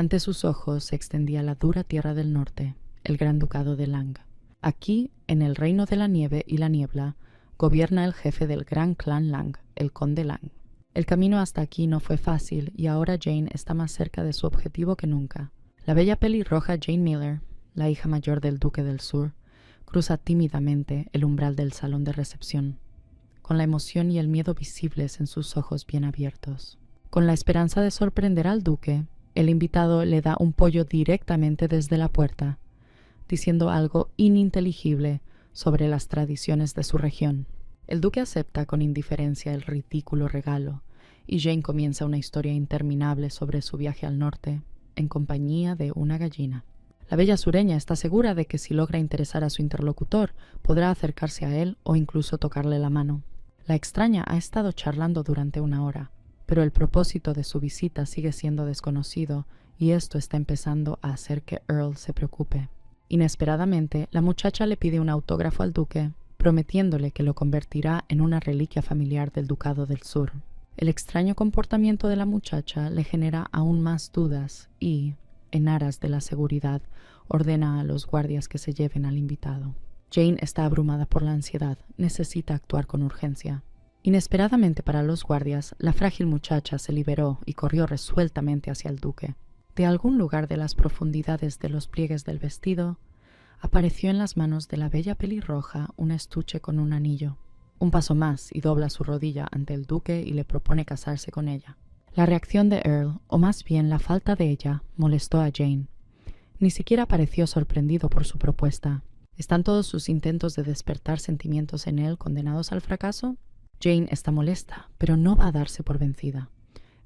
Ante sus ojos se extendía la dura tierra del norte, el Gran Ducado de Lang. Aquí, en el Reino de la Nieve y la Niebla, gobierna el jefe del gran clan Lang, el Conde Lang. El camino hasta aquí no fue fácil y ahora Jane está más cerca de su objetivo que nunca. La bella pelirroja Jane Miller, la hija mayor del Duque del Sur, cruza tímidamente el umbral del salón de recepción, con la emoción y el miedo visibles en sus ojos bien abiertos. Con la esperanza de sorprender al duque, el invitado le da un pollo directamente desde la puerta, diciendo algo ininteligible sobre las tradiciones de su región. El duque acepta con indiferencia el ridículo regalo, y Jane comienza una historia interminable sobre su viaje al norte, en compañía de una gallina. La bella sureña está segura de que si logra interesar a su interlocutor, podrá acercarse a él o incluso tocarle la mano. La extraña ha estado charlando durante una hora, pero el propósito de su visita sigue siendo desconocido y esto está empezando a hacer que Earl se preocupe. Inesperadamente, la muchacha le pide un autógrafo al duque, prometiéndole que lo convertirá en una reliquia familiar del Ducado del Sur. El extraño comportamiento de la muchacha le genera aún más dudas y, en aras de la seguridad, ordena a los guardias que se lleven al invitado. Jane está abrumada por la ansiedad, necesita actuar con urgencia. Inesperadamente para los guardias, la frágil muchacha se liberó y corrió resueltamente hacia el duque. De algún lugar de las profundidades de los pliegues del vestido, apareció en las manos de la bella pelirroja un estuche con un anillo. Un paso más y dobla su rodilla ante el duque y le propone casarse con ella. La reacción de Earl, o más bien la falta de ella, molestó a Jane. Ni siquiera pareció sorprendido por su propuesta. ¿Están todos sus intentos de despertar sentimientos en él condenados al fracaso? Jane está molesta, pero no va a darse por vencida.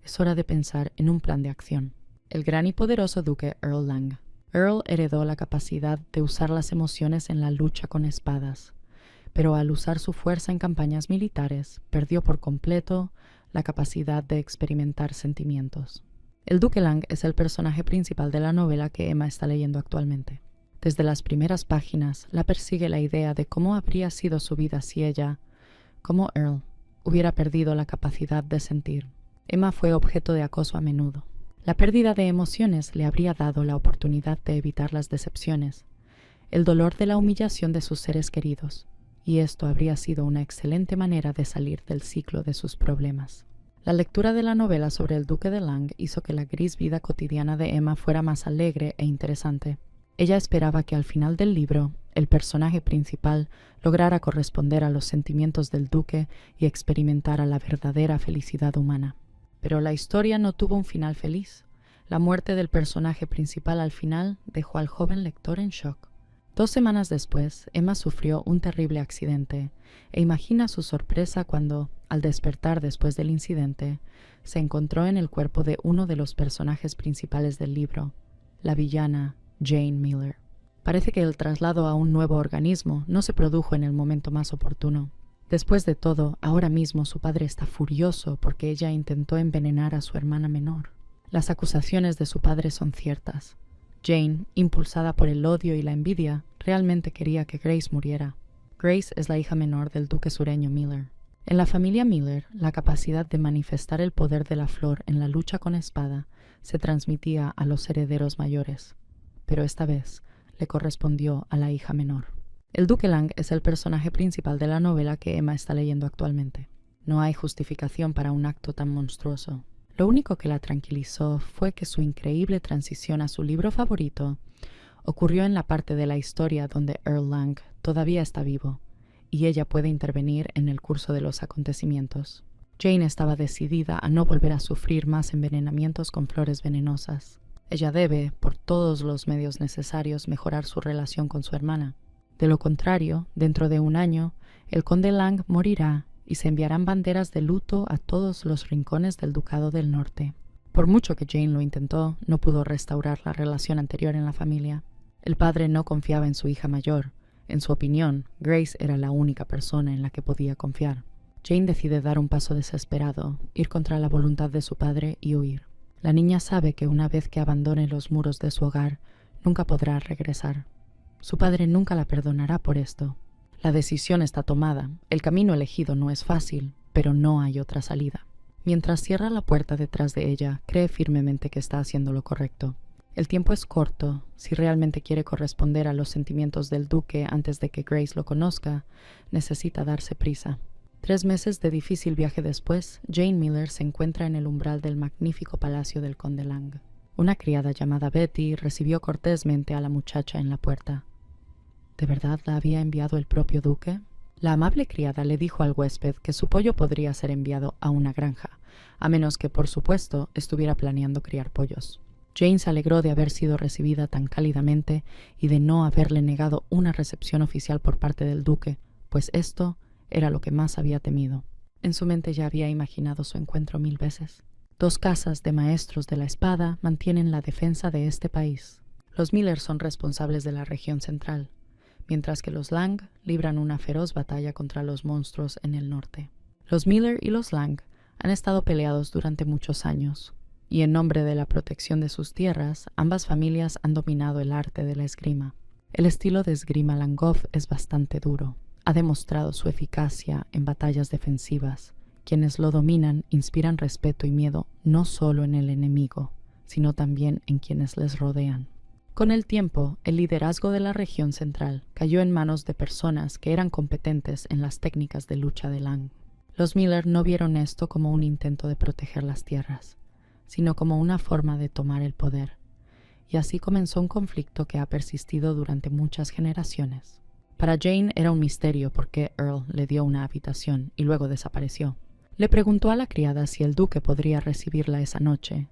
Es hora de pensar en un plan de acción. El gran y poderoso duque Earl Lang. Earl heredó la capacidad de usar las emociones en la lucha con espadas, pero al usar su fuerza en campañas militares, perdió por completo la capacidad de experimentar sentimientos. El duque Lang es el personaje principal de la novela que Emma está leyendo actualmente. Desde las primeras páginas la persigue la idea de cómo habría sido su vida si ella, como Earl, hubiera perdido la capacidad de sentir. Emma fue objeto de acoso a menudo. La pérdida de emociones le habría dado la oportunidad de evitar las decepciones, el dolor de la humillación de sus seres queridos, y esto habría sido una excelente manera de salir del ciclo de sus problemas. La lectura de la novela sobre el duque de Lang hizo que la gris vida cotidiana de Emma fuera más alegre e interesante. Ella esperaba que al final del libro, el personaje principal lograra corresponder a los sentimientos del duque y experimentara la verdadera felicidad humana. Pero la historia no tuvo un final feliz. La muerte del personaje principal al final dejó al joven lector en shock. 2 semanas después, Emma sufrió un terrible accidente e imagina su sorpresa cuando, al despertar después del incidente, se encontró en el cuerpo de uno de los personajes principales del libro, la villana Jane Miller. Parece que el traslado a un nuevo organismo no se produjo en el momento más oportuno. Después de todo, ahora mismo su padre está furioso porque ella intentó envenenar a su hermana menor. Las acusaciones de su padre son ciertas. Jane, impulsada por el odio y la envidia, realmente quería que Grace muriera. Grace es la hija menor del duque sureño Miller. En la familia Miller, la capacidad de manifestar el poder de la flor en la lucha con espada se transmitía a los herederos mayores, pero esta vez le correspondió a la hija menor. El duque Lang es el personaje principal de la novela que Emma está leyendo actualmente. No hay justificación para un acto tan monstruoso. Lo único que la tranquilizó fue que su increíble transición a su libro favorito ocurrió en la parte de la historia donde Earl Lang todavía está vivo, y ella puede intervenir en el curso de los acontecimientos. Jane estaba decidida a no volver a sufrir más envenenamientos con flores venenosas. Ella debe, por todos los medios necesarios, mejorar su relación con su hermana. De lo contrario, dentro de un año, el conde Lang morirá y se enviarán banderas de luto a todos los rincones del Ducado del Norte. Por mucho que Jane lo intentó, no pudo restaurar la relación anterior en la familia. El padre no confiaba en su hija mayor. En su opinión, Grace era la única persona en la que podía confiar. Jane decide dar un paso desesperado, ir contra la voluntad de su padre y huir. La niña sabe que una vez que abandone los muros de su hogar, nunca podrá regresar. Su padre nunca la perdonará por esto. La decisión está tomada. El camino elegido no es fácil, pero no hay otra salida. Mientras cierra la puerta detrás de ella, cree firmemente que está haciendo lo correcto. El tiempo es corto. Si realmente quiere corresponder a los sentimientos del duque antes de que Grace lo conozca, necesita darse prisa. 3 meses de difícil viaje después, Jane Miller se encuentra en el umbral del magnífico palacio del conde Lang. Una criada llamada Betty recibió cortésmente a la muchacha en la puerta. ¿De verdad la había enviado el propio duque? La amable criada le dijo al huésped que su pollo podría ser enviado a una granja, a menos que, por supuesto, estuviera planeando criar pollos. Jane se alegró de haber sido recibida tan cálidamente y de no haberle negado una recepción oficial por parte del duque, pues esto era lo que más había temido. En su mente ya había imaginado su encuentro 1000 veces. 2 casas de maestros de la espada mantienen la defensa de este país. Los Miller son responsables de la región central, mientras que los Lang libran una feroz batalla contra los monstruos en el norte. Los Miller y los Lang han estado peleados durante muchos años, y en nombre de la protección de sus tierras, ambas familias han dominado el arte de la esgrima. El estilo de esgrima Langhoff es bastante duro. Ha demostrado su eficacia en batallas defensivas. Quienes lo dominan inspiran respeto y miedo no solo en el enemigo, sino también en quienes les rodean. Con el tiempo, el liderazgo de la región central cayó en manos de personas que eran competentes en las técnicas de lucha de Lang. Los Miller no vieron esto como un intento de proteger las tierras, sino como una forma de tomar el poder, y así comenzó un conflicto que ha persistido durante muchas generaciones. Para Jane era un misterio por qué Earl le dio una habitación y luego desapareció. Le preguntó a la criada si el duque podría recibirla esa noche,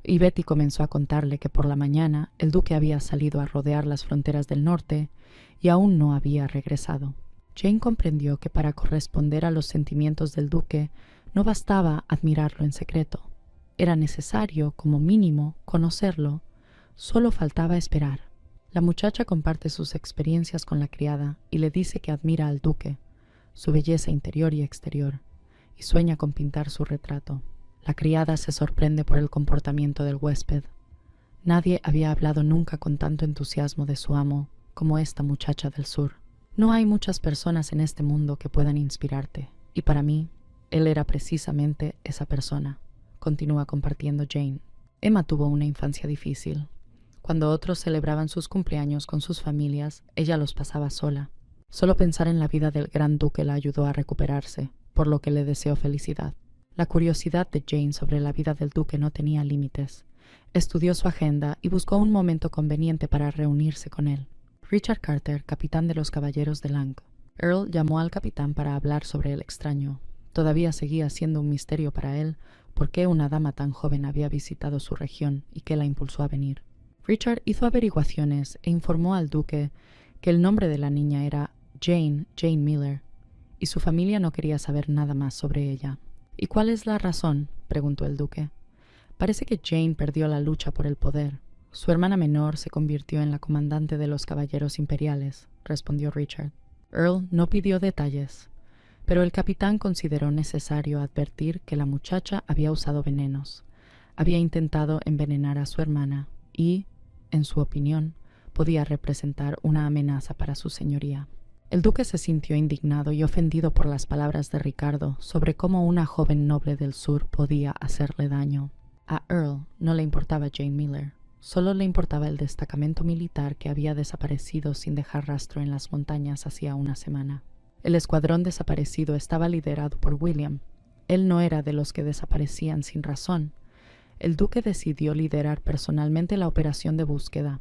y Betty comenzó a contarle que por la mañana el duque había salido a rodear las fronteras del norte y aún no había regresado. Jane comprendió que para corresponder a los sentimientos del duque no bastaba admirarlo en secreto. Era necesario, como mínimo, conocerlo. Solo faltaba esperar. La muchacha comparte sus experiencias con la criada y le dice que admira al duque, su belleza interior y exterior, y sueña con pintar su retrato. La criada se sorprende por el comportamiento del huésped. Nadie había hablado nunca con tanto entusiasmo de su amo como esta muchacha del sur. No hay muchas personas en este mundo que puedan inspirarte, y para mí, él era precisamente esa persona. Continúa compartiendo Jane. Emma tuvo una infancia difícil. Cuando otros celebraban sus cumpleaños con sus familias, ella los pasaba sola. Solo pensar en la vida del gran duque la ayudó a recuperarse, por lo que le deseo felicidad. La curiosidad de Jane sobre la vida del duque no tenía límites. Estudió su agenda y buscó un momento conveniente para reunirse con él. Richard Carter, capitán de los caballeros de Lang. Earl llamó al capitán para hablar sobre el extraño. Todavía seguía siendo un misterio para él por qué una dama tan joven había visitado su región y qué la impulsó a venir. Richard hizo averiguaciones e informó al duque que el nombre de la niña era Jane Miller, y su familia no quería saber nada más sobre ella. ¿Y cuál es la razón?, preguntó el duque. Parece que Jane perdió la lucha por el poder. Su hermana menor se convirtió en la comandante de los caballeros imperiales, respondió Richard. Earl no pidió detalles, pero el capitán consideró necesario advertir que la muchacha había usado venenos. Había intentado envenenar a su hermana y, en su opinión, podía representar una amenaza para su señoría. El duque se sintió indignado y ofendido por las palabras de Ricardo sobre cómo una joven noble del sur podía hacerle daño. A Earl no le importaba Jane Miller, solo le importaba el destacamento militar que había desaparecido sin dejar rastro en las montañas hacía una semana. El escuadrón desaparecido estaba liderado por William. Él no era de los que desaparecían sin razón. El duque decidió liderar personalmente la operación de búsqueda.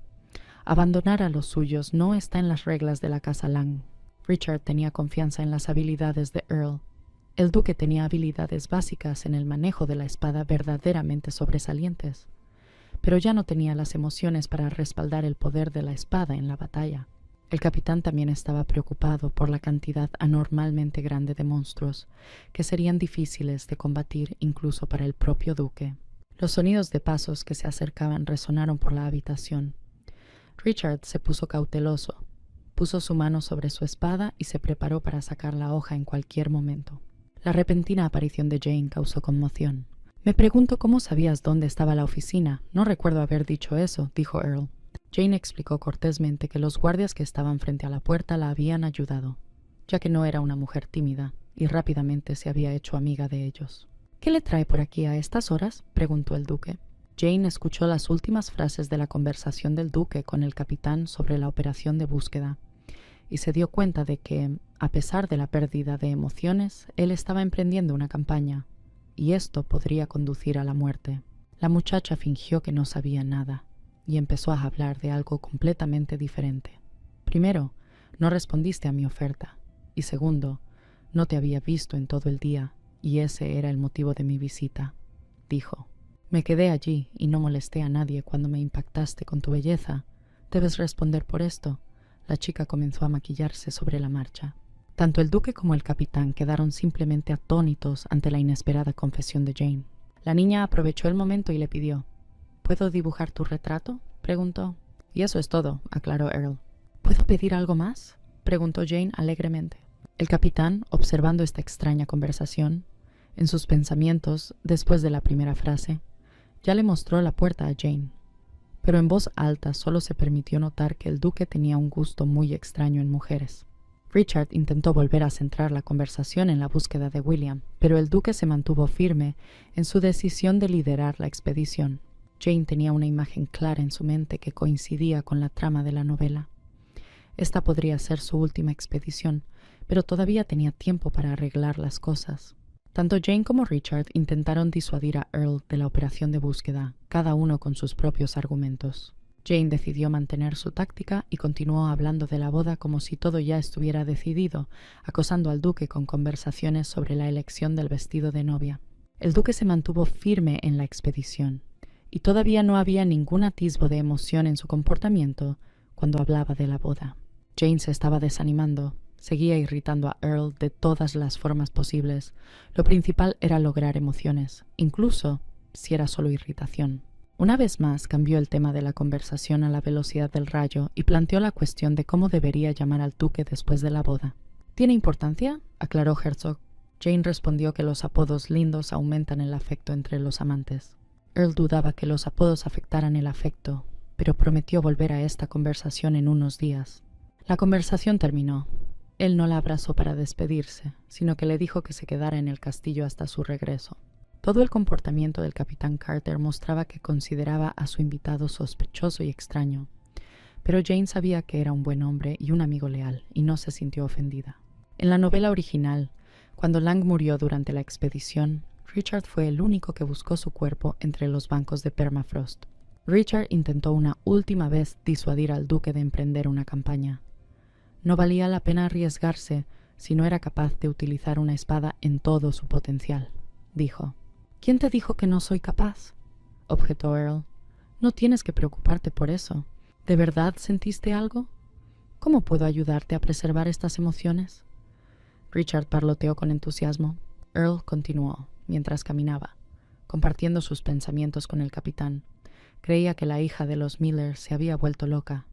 Abandonar a los suyos no está en las reglas de la casa Lang. Richard tenía confianza en las habilidades de Earl. El duque tenía habilidades básicas en el manejo de la espada verdaderamente sobresalientes, pero ya no tenía las emociones para respaldar el poder de la espada en la batalla. El capitán también estaba preocupado por la cantidad anormalmente grande de monstruos que serían difíciles de combatir incluso para el propio duque. Los sonidos de pasos que se acercaban resonaron por la habitación. Richard se puso cauteloso, puso su mano sobre su espada y se preparó para sacar la hoja en cualquier momento. La repentina aparición de Jane causó conmoción. «Me pregunto cómo sabías dónde estaba la oficina. No recuerdo haber dicho eso», dijo Earl. Jane explicó cortésmente que los guardias que estaban frente a la puerta la habían ayudado, ya que no era una mujer tímida, y rápidamente se había hecho amiga de ellos. «¿Qué le trae por aquí a estas horas?», preguntó el duque. Jane escuchó las últimas frases de la conversación del duque con el capitán sobre la operación de búsqueda y se dio cuenta de que, a pesar de la pérdida de emociones, él estaba emprendiendo una campaña, y esto podría conducir a la muerte. La muchacha fingió que no sabía nada y empezó a hablar de algo completamente diferente. Primero, no respondiste a mi oferta, y segundo, no te había visto en todo el día, y ese era el motivo de mi visita, dijo. Me quedé allí y no molesté a nadie cuando me impactaste con tu belleza. Debes responder por esto. La chica comenzó a maquillarse sobre la marcha. Tanto el duque como el capitán quedaron simplemente atónitos ante la inesperada confesión de Jane. La niña aprovechó el momento y le pidió. ¿Puedo dibujar tu retrato?, preguntó. Y eso es todo, aclaró Earl. ¿Puedo pedir algo más?, preguntó Jane alegremente. El capitán, observando esta extraña conversación, en sus pensamientos, después de la primera frase, ya le mostró la puerta a Jane. Pero en voz alta solo se permitió notar que el duque tenía un gusto muy extraño en mujeres. Richard intentó volver a centrar la conversación en la búsqueda de William, pero el duque se mantuvo firme en su decisión de liderar la expedición. Jane tenía una imagen clara en su mente que coincidía con la trama de la novela. Esta podría ser su última expedición, pero todavía tenía tiempo para arreglar las cosas. Tanto Jane como Richard intentaron disuadir a Earl de la operación de búsqueda, cada uno con sus propios argumentos. Jane decidió mantener su táctica y continuó hablando de la boda como si todo ya estuviera decidido, acosando al duque con conversaciones sobre la elección del vestido de novia. El duque se mantuvo firme en la expedición, y todavía no había ningún atisbo de emoción en su comportamiento cuando hablaba de la boda. Jane se estaba desanimando. Seguía irritando a Earl de todas las formas posibles. Lo principal era lograr emociones, incluso si era solo irritación. Una vez más cambió el tema de la conversación a la velocidad del rayo y planteó la cuestión de cómo debería llamar al duque después de la boda. ¿Tiene importancia?, aclaró Herzog. Jane respondió que los apodos lindos aumentan el afecto entre los amantes. Earl dudaba que los apodos afectaran el afecto, pero prometió volver a esta conversación en unos días. La conversación terminó. Él no la abrazó para despedirse, sino que le dijo que se quedara en el castillo hasta su regreso. Todo el comportamiento del capitán Carter mostraba que consideraba a su invitado sospechoso y extraño, pero Jane sabía que era un buen hombre y un amigo leal, y no se sintió ofendida. En la novela original, cuando Lang murió durante la expedición, Richard fue el único que buscó su cuerpo entre los bancos de permafrost. Richard intentó una última vez disuadir al duque de emprender una campaña. No valía la pena arriesgarse si no era capaz de utilizar una espada en todo su potencial, dijo. ¿Quién te dijo que no soy capaz?, objetó Earl. No tienes que preocuparte por eso. ¿De verdad sentiste algo? ¿Cómo puedo ayudarte a preservar estas emociones? Richard parloteó con entusiasmo. Earl continuó, mientras caminaba, compartiendo sus pensamientos con el capitán. Creía que la hija de los Miller se había vuelto loca.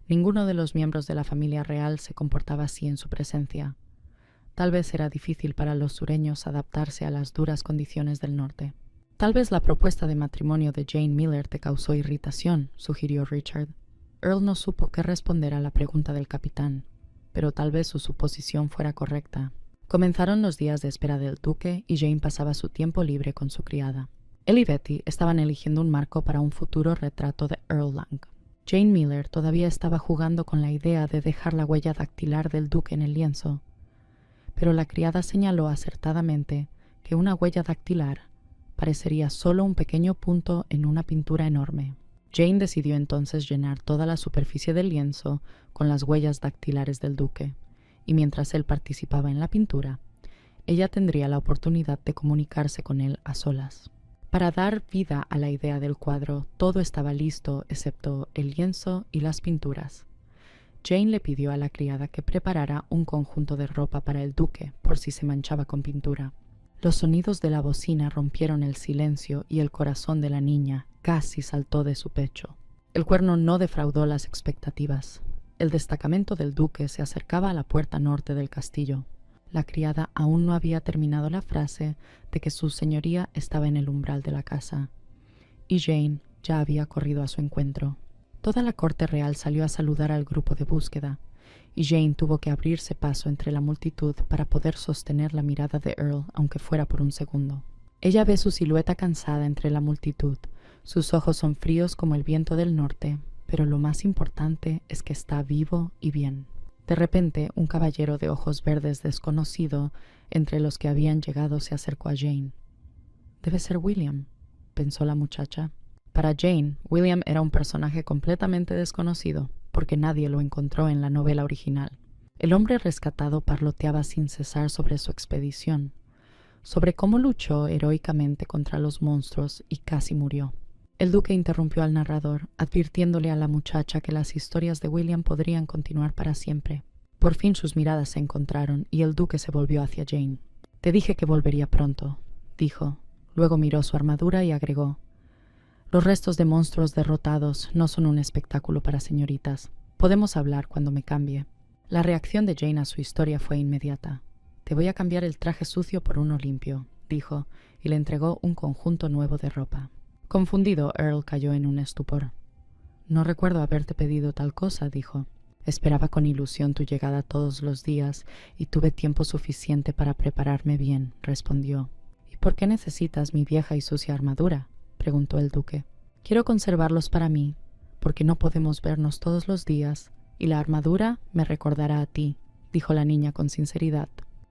Ninguno de los miembros de la familia real se comportaba así en su presencia. Tal vez era difícil para los sureños adaptarse a las duras condiciones del norte. Tal vez la propuesta de matrimonio de Jane Miller te causó irritación, sugirió Richard. Earl no supo qué responder a la pregunta del capitán, pero tal vez su suposición fuera correcta. Comenzaron los días de espera del duque y Jane pasaba su tiempo libre con su criada. Él y Betty estaban eligiendo un marco para un futuro retrato de Earl Lang. Jane Miller todavía estaba jugando con la idea de dejar la huella dactilar del duque en el lienzo, pero la criada señaló acertadamente que una huella dactilar parecería solo un pequeño punto en una pintura enorme. Jane decidió entonces llenar toda la superficie del lienzo con las huellas dactilares del duque, y mientras él participaba en la pintura, ella tendría la oportunidad de comunicarse con él a solas. Para dar vida a la idea del cuadro, todo estaba listo excepto el lienzo y las pinturas. Jane le pidió a la criada que preparara un conjunto de ropa para el duque por si se manchaba con pintura. Los sonidos de la bocina rompieron el silencio y el corazón de la niña casi saltó de su pecho. El cuerno no defraudó las expectativas. El destacamento del duque se acercaba a la puerta norte del castillo. La criada aún no había terminado la frase de que su señoría estaba en el umbral de la casa, y Jane ya había corrido a su encuentro. Toda la corte real salió a saludar al grupo de búsqueda, y Jane tuvo que abrirse paso entre la multitud para poder sostener la mirada de Earl, aunque fuera por un segundo. Ella ve su silueta cansada entre la multitud, Sus ojos son fríos como el viento del norte, pero lo más importante es que está vivo y bien. De repente, un caballero de ojos verdes desconocido entre los que habían llegado se acercó a Jane. «Debe ser William», pensó la muchacha. Para Jane, William era un personaje completamente desconocido, porque nadie lo encontró en la novela original. El hombre rescatado parloteaba sin cesar sobre su expedición, sobre cómo luchó heroicamente contra los monstruos y casi murió. El duque interrumpió al narrador, advirtiéndole a la muchacha que las historias de William podrían continuar para siempre. Por fin sus miradas se encontraron y el duque se volvió hacia Jane. «Te dije que volvería pronto», dijo. Luego miró su armadura y agregó: «Los restos de monstruos derrotados no son un espectáculo para señoritas. Podemos hablar cuando me cambie». La reacción de Jane a su historia fue inmediata. «Te voy a cambiar el traje sucio por uno limpio», dijo, y le entregó un conjunto nuevo de ropa. Confundido, Earl cayó en un estupor. «No recuerdo haberte pedido tal cosa», dijo. «Esperaba con ilusión tu llegada todos los días y tuve tiempo suficiente para prepararme bien», respondió. «¿Y por qué necesitas mi vieja y sucia armadura?», preguntó el duque. «Quiero conservarlos para mí, porque no podemos vernos todos los días, y la armadura me recordará a ti», dijo la niña con sinceridad.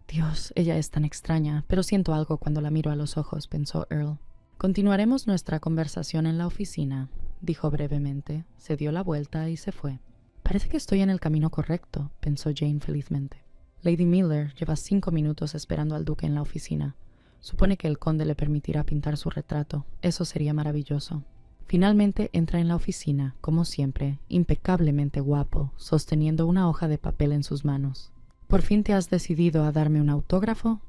«Dios, ella es tan extraña, pero siento algo cuando la miro a los ojos», pensó Earl. «Continuaremos nuestra conversación en la oficina», dijo brevemente, se dio la vuelta y se fue. «Parece que estoy en el camino correcto», pensó Jane felizmente. Lady Miller lleva 5 minutos esperando al duque en la oficina. Supone que el conde le permitirá pintar su retrato. Eso sería maravilloso. Finalmente entra en la oficina, como siempre, impecablemente guapo, sosteniendo una hoja de papel en sus manos. «¿Por fin te has decidido a darme un autógrafo?»,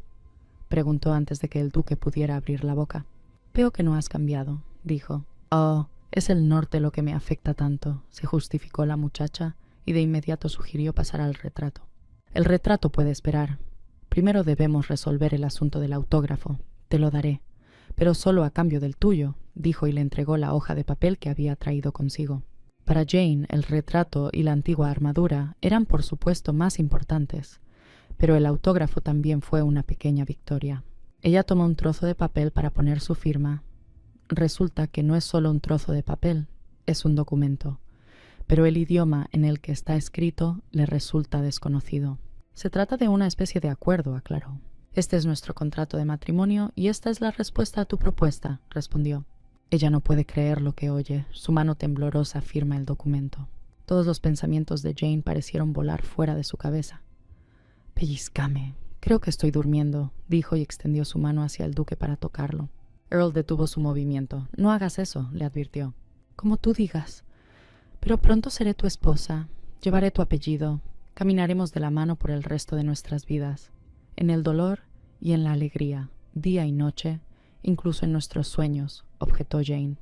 preguntó antes de que el duque pudiera abrir la boca. «Veo que no has cambiado», dijo. «Oh, es el norte lo que me afecta tanto», se justificó la muchacha, y de inmediato sugirió pasar al retrato. «El retrato puede esperar. Primero debemos resolver el asunto del autógrafo. Te lo daré, pero solo a cambio del tuyo», dijo y le entregó la hoja de papel que había traído consigo. Para Jane, el retrato y la antigua armadura eran por supuesto más importantes, pero el autógrafo también fue una pequeña victoria. Ella tomó un trozo de papel para poner su firma. Resulta que no es solo un trozo de papel, es un documento, pero el idioma en el que está escrito le resulta desconocido. «Se trata de una especie de acuerdo», aclaró. «Este es nuestro contrato de matrimonio y esta es la respuesta a tu propuesta», respondió. Ella no puede creer lo que oye. Su mano temblorosa firma el documento. Todos los pensamientos de Jane parecieron volar fuera de su cabeza. «Pellizcame. Creo que estoy durmiendo», dijo y extendió su mano hacia el duque para tocarlo. Earl detuvo su movimiento. «No hagas eso», le advirtió. «Como tú digas. Pero pronto seré tu esposa. Llevaré tu apellido. Caminaremos de la mano por el resto de nuestras vidas. En el dolor y en la alegría, día y noche, incluso en nuestros sueños», objetó Jane.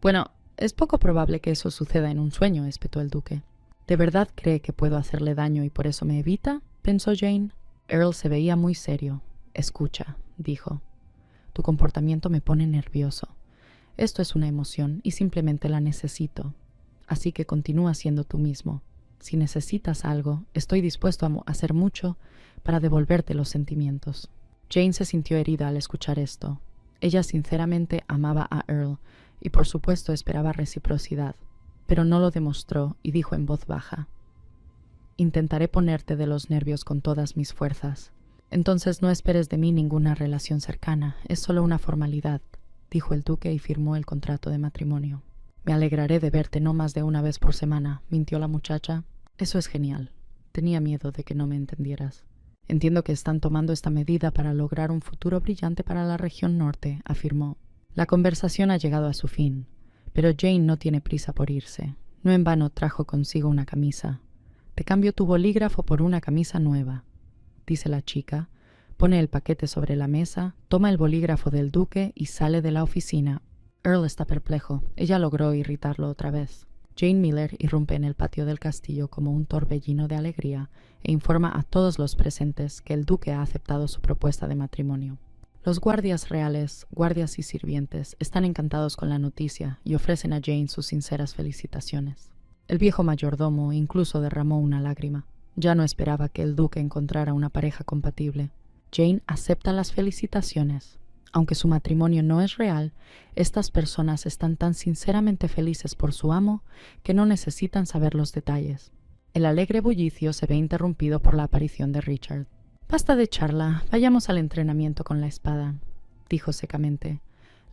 «Bueno, es poco probable que eso suceda en un sueño», espetó el duque. «¿De verdad cree que puedo hacerle daño y por eso me evita?», pensó Jane. Earl se veía muy serio. «Escucha», dijo. «Tu comportamiento me pone nervioso. Esto es una emoción y simplemente la necesito. Así que continúa siendo tú mismo. Si necesitas algo, estoy dispuesto a hacer mucho para devolverte los sentimientos». Jane se sintió herida al escuchar esto. Ella sinceramente amaba a Earl y por supuesto esperaba reciprocidad, pero no lo demostró y dijo en voz baja: «Intentaré ponerte de los nervios con todas mis fuerzas. Entonces no esperes de mí ninguna relación cercana, es solo una formalidad», dijo el duque y firmó el contrato de matrimonio. «Me alegraré de verte no más de una vez por semana», mintió la muchacha. «Eso es genial. Tenía miedo de que no me entendieras». «Entiendo que están tomando esta medida para lograr un futuro brillante para la región norte», afirmó. La conversación ha llegado a su fin, pero Jane no tiene prisa por irse. No en vano trajo consigo una camisa. «Te cambio tu bolígrafo por una camisa nueva», dice la chica, pone el paquete sobre la mesa, toma el bolígrafo del duque y sale de la oficina. Earl está perplejo. Ella logró irritarlo otra vez. Jane Miller irrumpe en el patio del castillo como un torbellino de alegría e informa a todos los presentes que el duque ha aceptado su propuesta de matrimonio. Los guardias reales, guardias y sirvientes están encantados con la noticia y ofrecen a Jane sus sinceras felicitaciones. El viejo mayordomo incluso derramó una lágrima. Ya no esperaba que el duque encontrara una pareja compatible. Jane acepta las felicitaciones. Aunque su matrimonio no es real, estas personas están tan sinceramente felices por su amo que no necesitan saber los detalles. El alegre bullicio se ve interrumpido por la aparición de Richard. «Basta de charla, vayamos al entrenamiento con la espada», dijo secamente.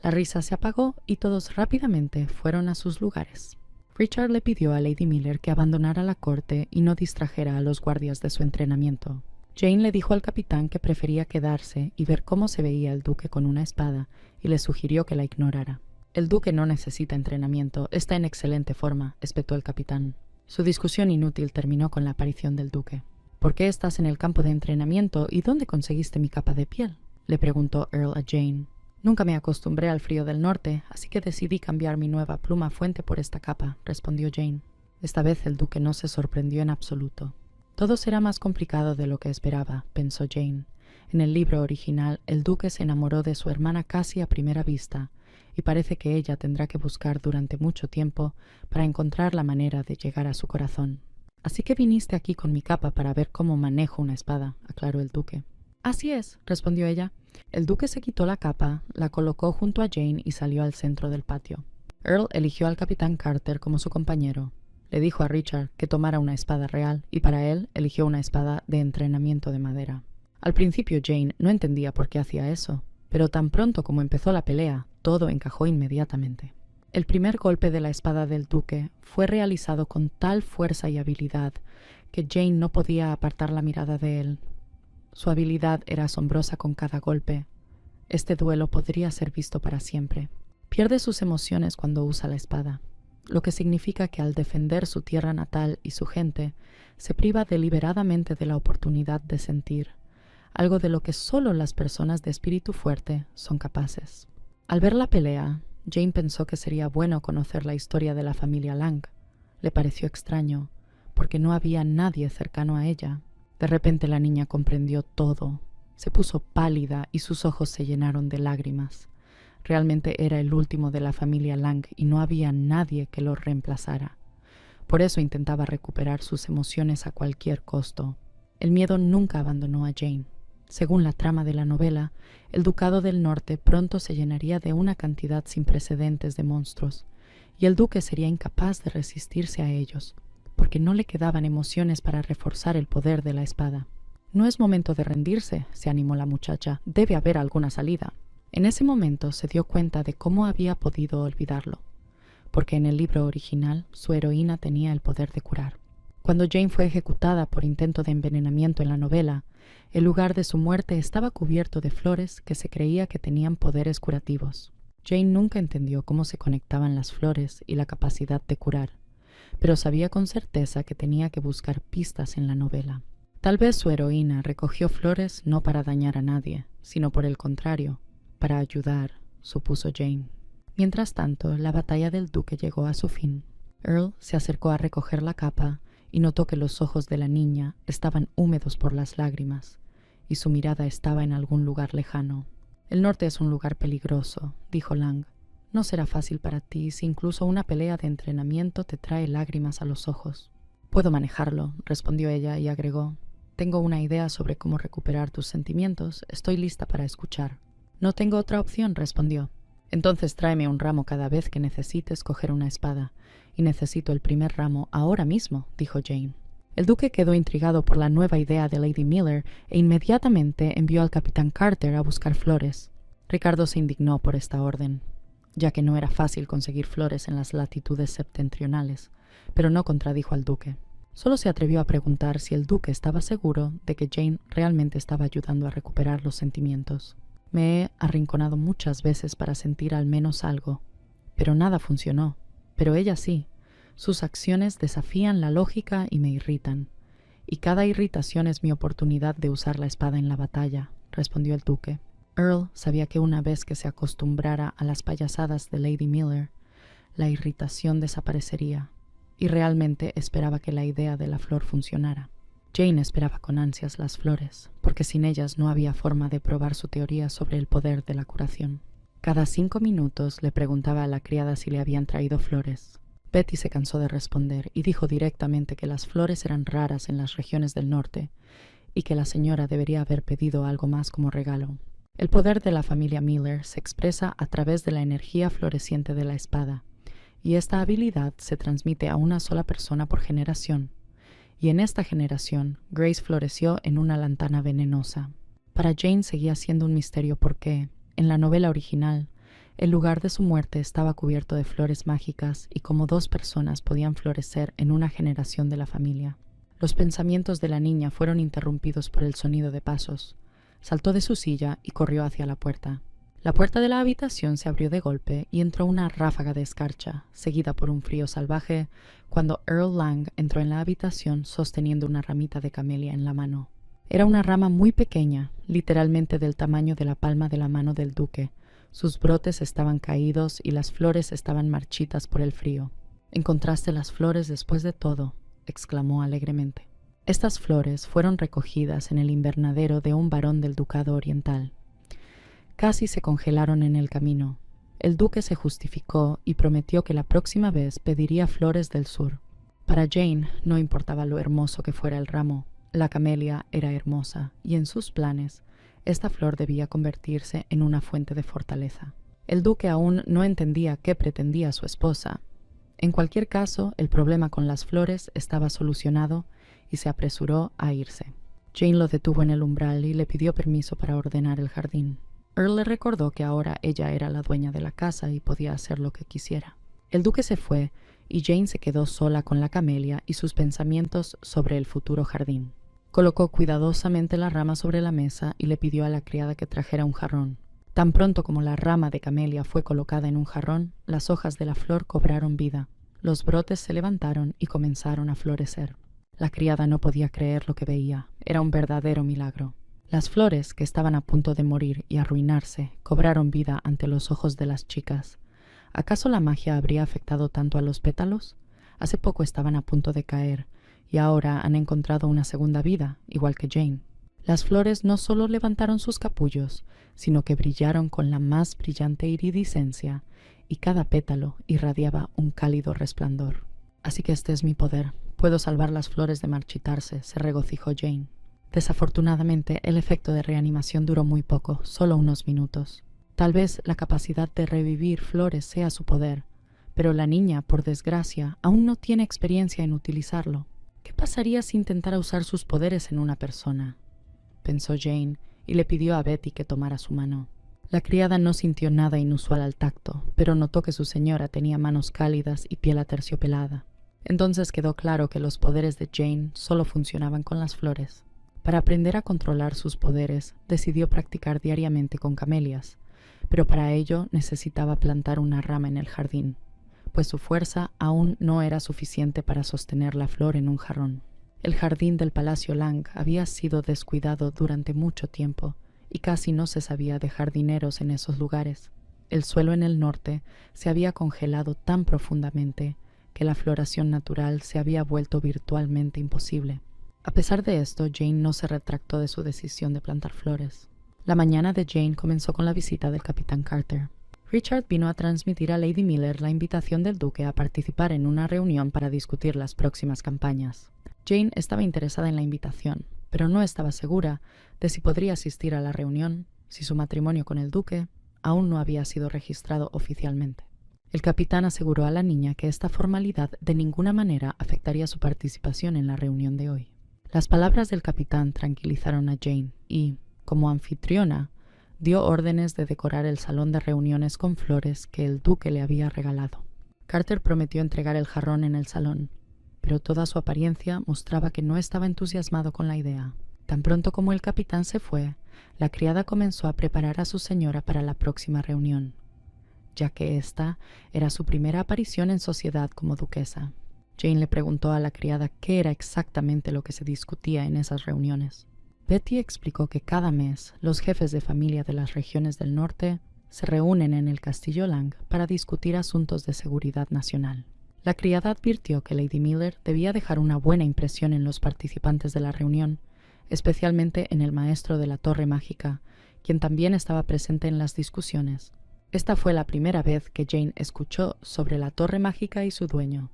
La risa se apagó y todos rápidamente fueron a sus lugares. Richard le pidió a Lady Miller que abandonara la corte y no distrajera a los guardias de su entrenamiento. Jane le dijo al capitán que prefería quedarse y ver cómo se veía el duque con una espada y le sugirió que la ignorara. «El duque no necesita entrenamiento, está en excelente forma», espetó el capitán. Su discusión inútil terminó con la aparición del duque. «¿Por qué estás en el campo de entrenamiento y dónde conseguiste mi capa de piel?», le preguntó Earl a Jane. «Nunca me acostumbré al frío del norte, así que decidí cambiar mi nueva pluma fuente por esta capa», respondió Jane. Esta vez el duque no se sorprendió en absoluto. Todo será más complicado de lo que esperaba, pensó Jane. En el libro original, el duque se enamoró de su hermana casi a primera vista, y parece que ella tendrá que buscar durante mucho tiempo para encontrar la manera de llegar a su corazón. «Así que viniste aquí con mi capa para ver cómo manejo una espada», aclaró el duque. «Así es», respondió ella. El duque se quitó la capa, la colocó junto a Jane y salió al centro del patio. Earl eligió al capitán Carter como su compañero. Le dijo a Richard que tomara una espada real y para él eligió una espada de entrenamiento de madera. Al principio Jane no entendía por qué hacía eso, pero tan pronto como empezó la pelea, todo encajó inmediatamente. El primer golpe de la espada del duque fue realizado con tal fuerza y habilidad que Jane no podía apartar la mirada de él. Su habilidad era asombrosa con cada golpe. Este duelo podría ser visto para siempre. Pierde sus emociones cuando usa la espada, lo que significa que al defender su tierra natal y su gente, se priva deliberadamente de la oportunidad de sentir, algo de lo que solo las personas de espíritu fuerte son capaces. Al ver la pelea, Jane pensó que sería bueno conocer la historia de la familia Lang. Le pareció extraño, porque no había nadie cercano a ella. De repente la niña comprendió todo. Se puso pálida y sus ojos se llenaron de lágrimas. Realmente era el último de la familia Lang y no había nadie que lo reemplazara. Por eso intentaba recuperar sus emociones a cualquier costo. El miedo nunca abandonó a Jane. Según la trama de la novela, el Ducado del Norte pronto se llenaría de una cantidad sin precedentes de monstruos, y el duque sería incapaz de resistirse a ellos, porque no le quedaban emociones para reforzar el poder de la espada. «No es momento de rendirse», se animó la muchacha. «Debe haber alguna salida». En ese momento se dio cuenta de cómo había podido olvidarlo, porque en el libro original su heroína tenía el poder de curar. Cuando Jane fue ejecutada por intento de envenenamiento en la novela, el lugar de su muerte estaba cubierto de flores que se creía que tenían poderes curativos. Jane nunca entendió cómo se conectaban las flores y la capacidad de curar, pero sabía con certeza que tenía que buscar pistas en la novela. Tal vez su heroína recogió flores no para dañar a nadie, sino por el contrario, para ayudar, supuso Jane. Mientras tanto, la batalla del duque llegó a su fin. Earl se acercó a recoger la capa y notó que los ojos de la niña estaban húmedos por las lágrimas, y su mirada estaba en algún lugar lejano. «El norte es un lugar peligroso», dijo Lang. «No será fácil para ti si incluso una pelea de entrenamiento te trae lágrimas a los ojos». «Puedo manejarlo», respondió ella y agregó. «Tengo una idea sobre cómo recuperar tus sentimientos. Estoy lista para escuchar». «No tengo otra opción», respondió. «Entonces tráeme un ramo cada vez que necesites coger una espada. Y necesito el primer ramo ahora mismo», dijo Jane. El duque quedó intrigado por la nueva idea de Lady Miller e inmediatamente envió al capitán Carter a buscar flores. Ricardo se indignó por esta orden, ya que no era fácil conseguir flores en las latitudes septentrionales, pero no contradijo al duque. Solo se atrevió a preguntar si el duque estaba seguro de que Jane realmente estaba ayudando a recuperar los sentimientos. «Me he arrinconado muchas veces para sentir al menos algo, pero nada funcionó. Pero ella sí. Sus acciones desafían la lógica y me irritan. Y cada irritación es mi oportunidad de usar la espada en la batalla», respondió el duque. Earl sabía que una vez que se acostumbrara a las payasadas de Lady Miller, la irritación desaparecería, y realmente esperaba que la idea de la flor funcionara. Jane esperaba con ansias las flores, porque sin ellas no había forma de probar su teoría sobre el poder de la curación. Cada 5 minutos le preguntaba a la criada si le habían traído flores. Betty se cansó de responder y dijo directamente que las flores eran raras en las regiones del norte y que la señora debería haber pedido algo más como regalo. El poder de la familia Miller se expresa a través de la energía floreciente de la espada, y esta habilidad se transmite a una sola persona por generación. Y en esta generación, Grace floreció en una lantana venenosa. Para Jane seguía siendo un misterio porque, en la novela original, el lugar de su muerte estaba cubierto de flores mágicas y cómo 2 personas podían florecer en una generación de la familia. Los pensamientos de la niña fueron interrumpidos por el sonido de pasos. Saltó de su silla y corrió hacia la puerta. La puerta de la habitación se abrió de golpe y entró una ráfaga de escarcha, seguida por un frío salvaje, cuando Earl Lang entró en la habitación sosteniendo una ramita de camelia en la mano. Era una rama muy pequeña, literalmente del tamaño de la palma de la mano del duque. Sus brotes estaban caídos y las flores estaban marchitas por el frío. «Encontraste las flores después de todo», exclamó alegremente. Estas flores fueron recogidas en el invernadero de un barón del ducado oriental. Casi se congelaron en el camino. El duque se justificó y prometió que la próxima vez pediría flores del sur. Para Jane no importaba lo hermoso que fuera el ramo. La camelia era hermosa, y en sus planes, esta flor debía convertirse en una fuente de fortaleza. El duque aún no entendía qué pretendía su esposa. En cualquier caso, el problema con las flores estaba solucionado y se apresuró a irse. Jane lo detuvo en el umbral y le pidió permiso para ordenar el jardín. Earl le recordó que ahora ella era la dueña de la casa y podía hacer lo que quisiera. El duque se fue y Jane se quedó sola con la camelia y sus pensamientos sobre el futuro jardín. Colocó cuidadosamente la rama sobre la mesa y le pidió a la criada que trajera un jarrón. Tan pronto como la rama de camelia fue colocada en un jarrón, las hojas de la flor cobraron vida. Los brotes se levantaron y comenzaron a florecer. La criada no podía creer lo que veía. Era un verdadero milagro. Las flores, que estaban a punto de morir y arruinarse, cobraron vida ante los ojos de las chicas. ¿Acaso la magia habría afectado tanto a los pétalos? Hace poco estaban a punto de caer, y ahora han encontrado una segunda vida, igual que Jane. Las flores no solo levantaron sus capullos, sino que brillaron con la más brillante iridiscencia, y cada pétalo irradiaba un cálido resplandor. Así que este es mi poder. Puedo salvar las flores de marchitarse, se regocijó Jane. Desafortunadamente, el efecto de reanimación duró muy poco, solo unos minutos. Tal vez la capacidad de revivir flores sea su poder, pero la niña, por desgracia, aún no tiene experiencia en utilizarlo. ¿Qué pasaría si intentara usar sus poderes en una persona?, pensó Jane, y le pidió a Betty que tomara su mano. La criada no sintió nada inusual al tacto, pero notó que su señora tenía manos cálidas y piel aterciopelada. Entonces quedó claro que los poderes de Jane solo funcionaban con las flores. Para aprender a controlar sus poderes, decidió practicar diariamente con camelias, pero para ello necesitaba plantar una rama en el jardín, pues su fuerza aún no era suficiente para sostener la flor en un jarrón. El jardín del Palacio Lang había sido descuidado durante mucho tiempo y casi no se sabía de jardineros en esos lugares. El suelo en el norte se había congelado tan profundamente que la floración natural se había vuelto virtualmente imposible. A pesar de esto, Jane no se retractó de su decisión de plantar flores. La mañana de Jane comenzó con la visita del capitán Carter. Richard vino a transmitir a Lady Miller la invitación del duque a participar en una reunión para discutir las próximas campañas. Jane estaba interesada en la invitación, pero no estaba segura de si podría asistir a la reunión, si su matrimonio con el duque aún no había sido registrado oficialmente. El capitán aseguró a la niña que esta formalidad de ninguna manera afectaría su participación en la reunión de hoy. Las palabras del capitán tranquilizaron a Jane y, como anfitriona, dio órdenes de decorar el salón de reuniones con flores que el duque le había regalado. Carter prometió entregar el jarrón en el salón, pero toda su apariencia mostraba que no estaba entusiasmado con la idea. Tan pronto como el capitán se fue, la criada comenzó a preparar a su señora para la próxima reunión, ya que esta era su primera aparición en sociedad como duquesa. Jane le preguntó a la criada qué era exactamente lo que se discutía en esas reuniones. Betty explicó que cada mes los jefes de familia de las regiones del norte se reúnen en el Castillo Lang para discutir asuntos de seguridad nacional. La criada advirtió que Lady Miller debía dejar una buena impresión en los participantes de la reunión, especialmente en el maestro de la Torre Mágica, quien también estaba presente en las discusiones. Esta fue la primera vez que Jane escuchó sobre la Torre Mágica y su dueño.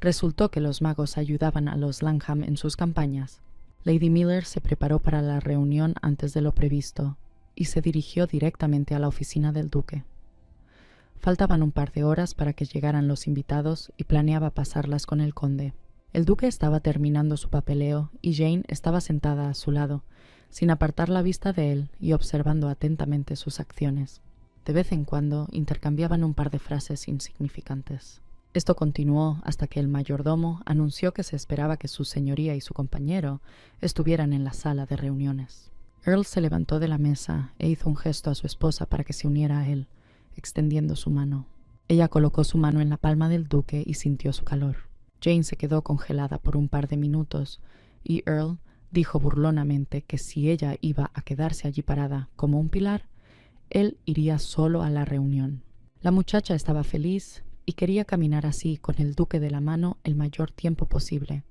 Resultó que los magos ayudaban a los Langham en sus campañas. Lady Miller se preparó para la reunión antes de lo previsto, y se dirigió directamente a la oficina del duque. Faltaban un par de horas para que llegaran los invitados y planeaba pasarlas con el conde. El duque estaba terminando su papeleo y Jane estaba sentada a su lado, sin apartar la vista de él y observando atentamente sus acciones. De vez en cuando intercambiaban un par de frases insignificantes. Esto continuó hasta que el mayordomo anunció que se esperaba que su señoría y su compañero estuvieran en la sala de reuniones. Earl se levantó de la mesa e hizo un gesto a su esposa para que se uniera a él, extendiendo su mano. Ella colocó su mano en la palma del duque y sintió su calor. Jane se quedó congelada por un par de minutos y Earl dijo burlonamente que si ella iba a quedarse allí parada como un pilar, él iría solo a la reunión. La muchacha estaba feliz y quería caminar así con el duque de la mano el mayor tiempo posible,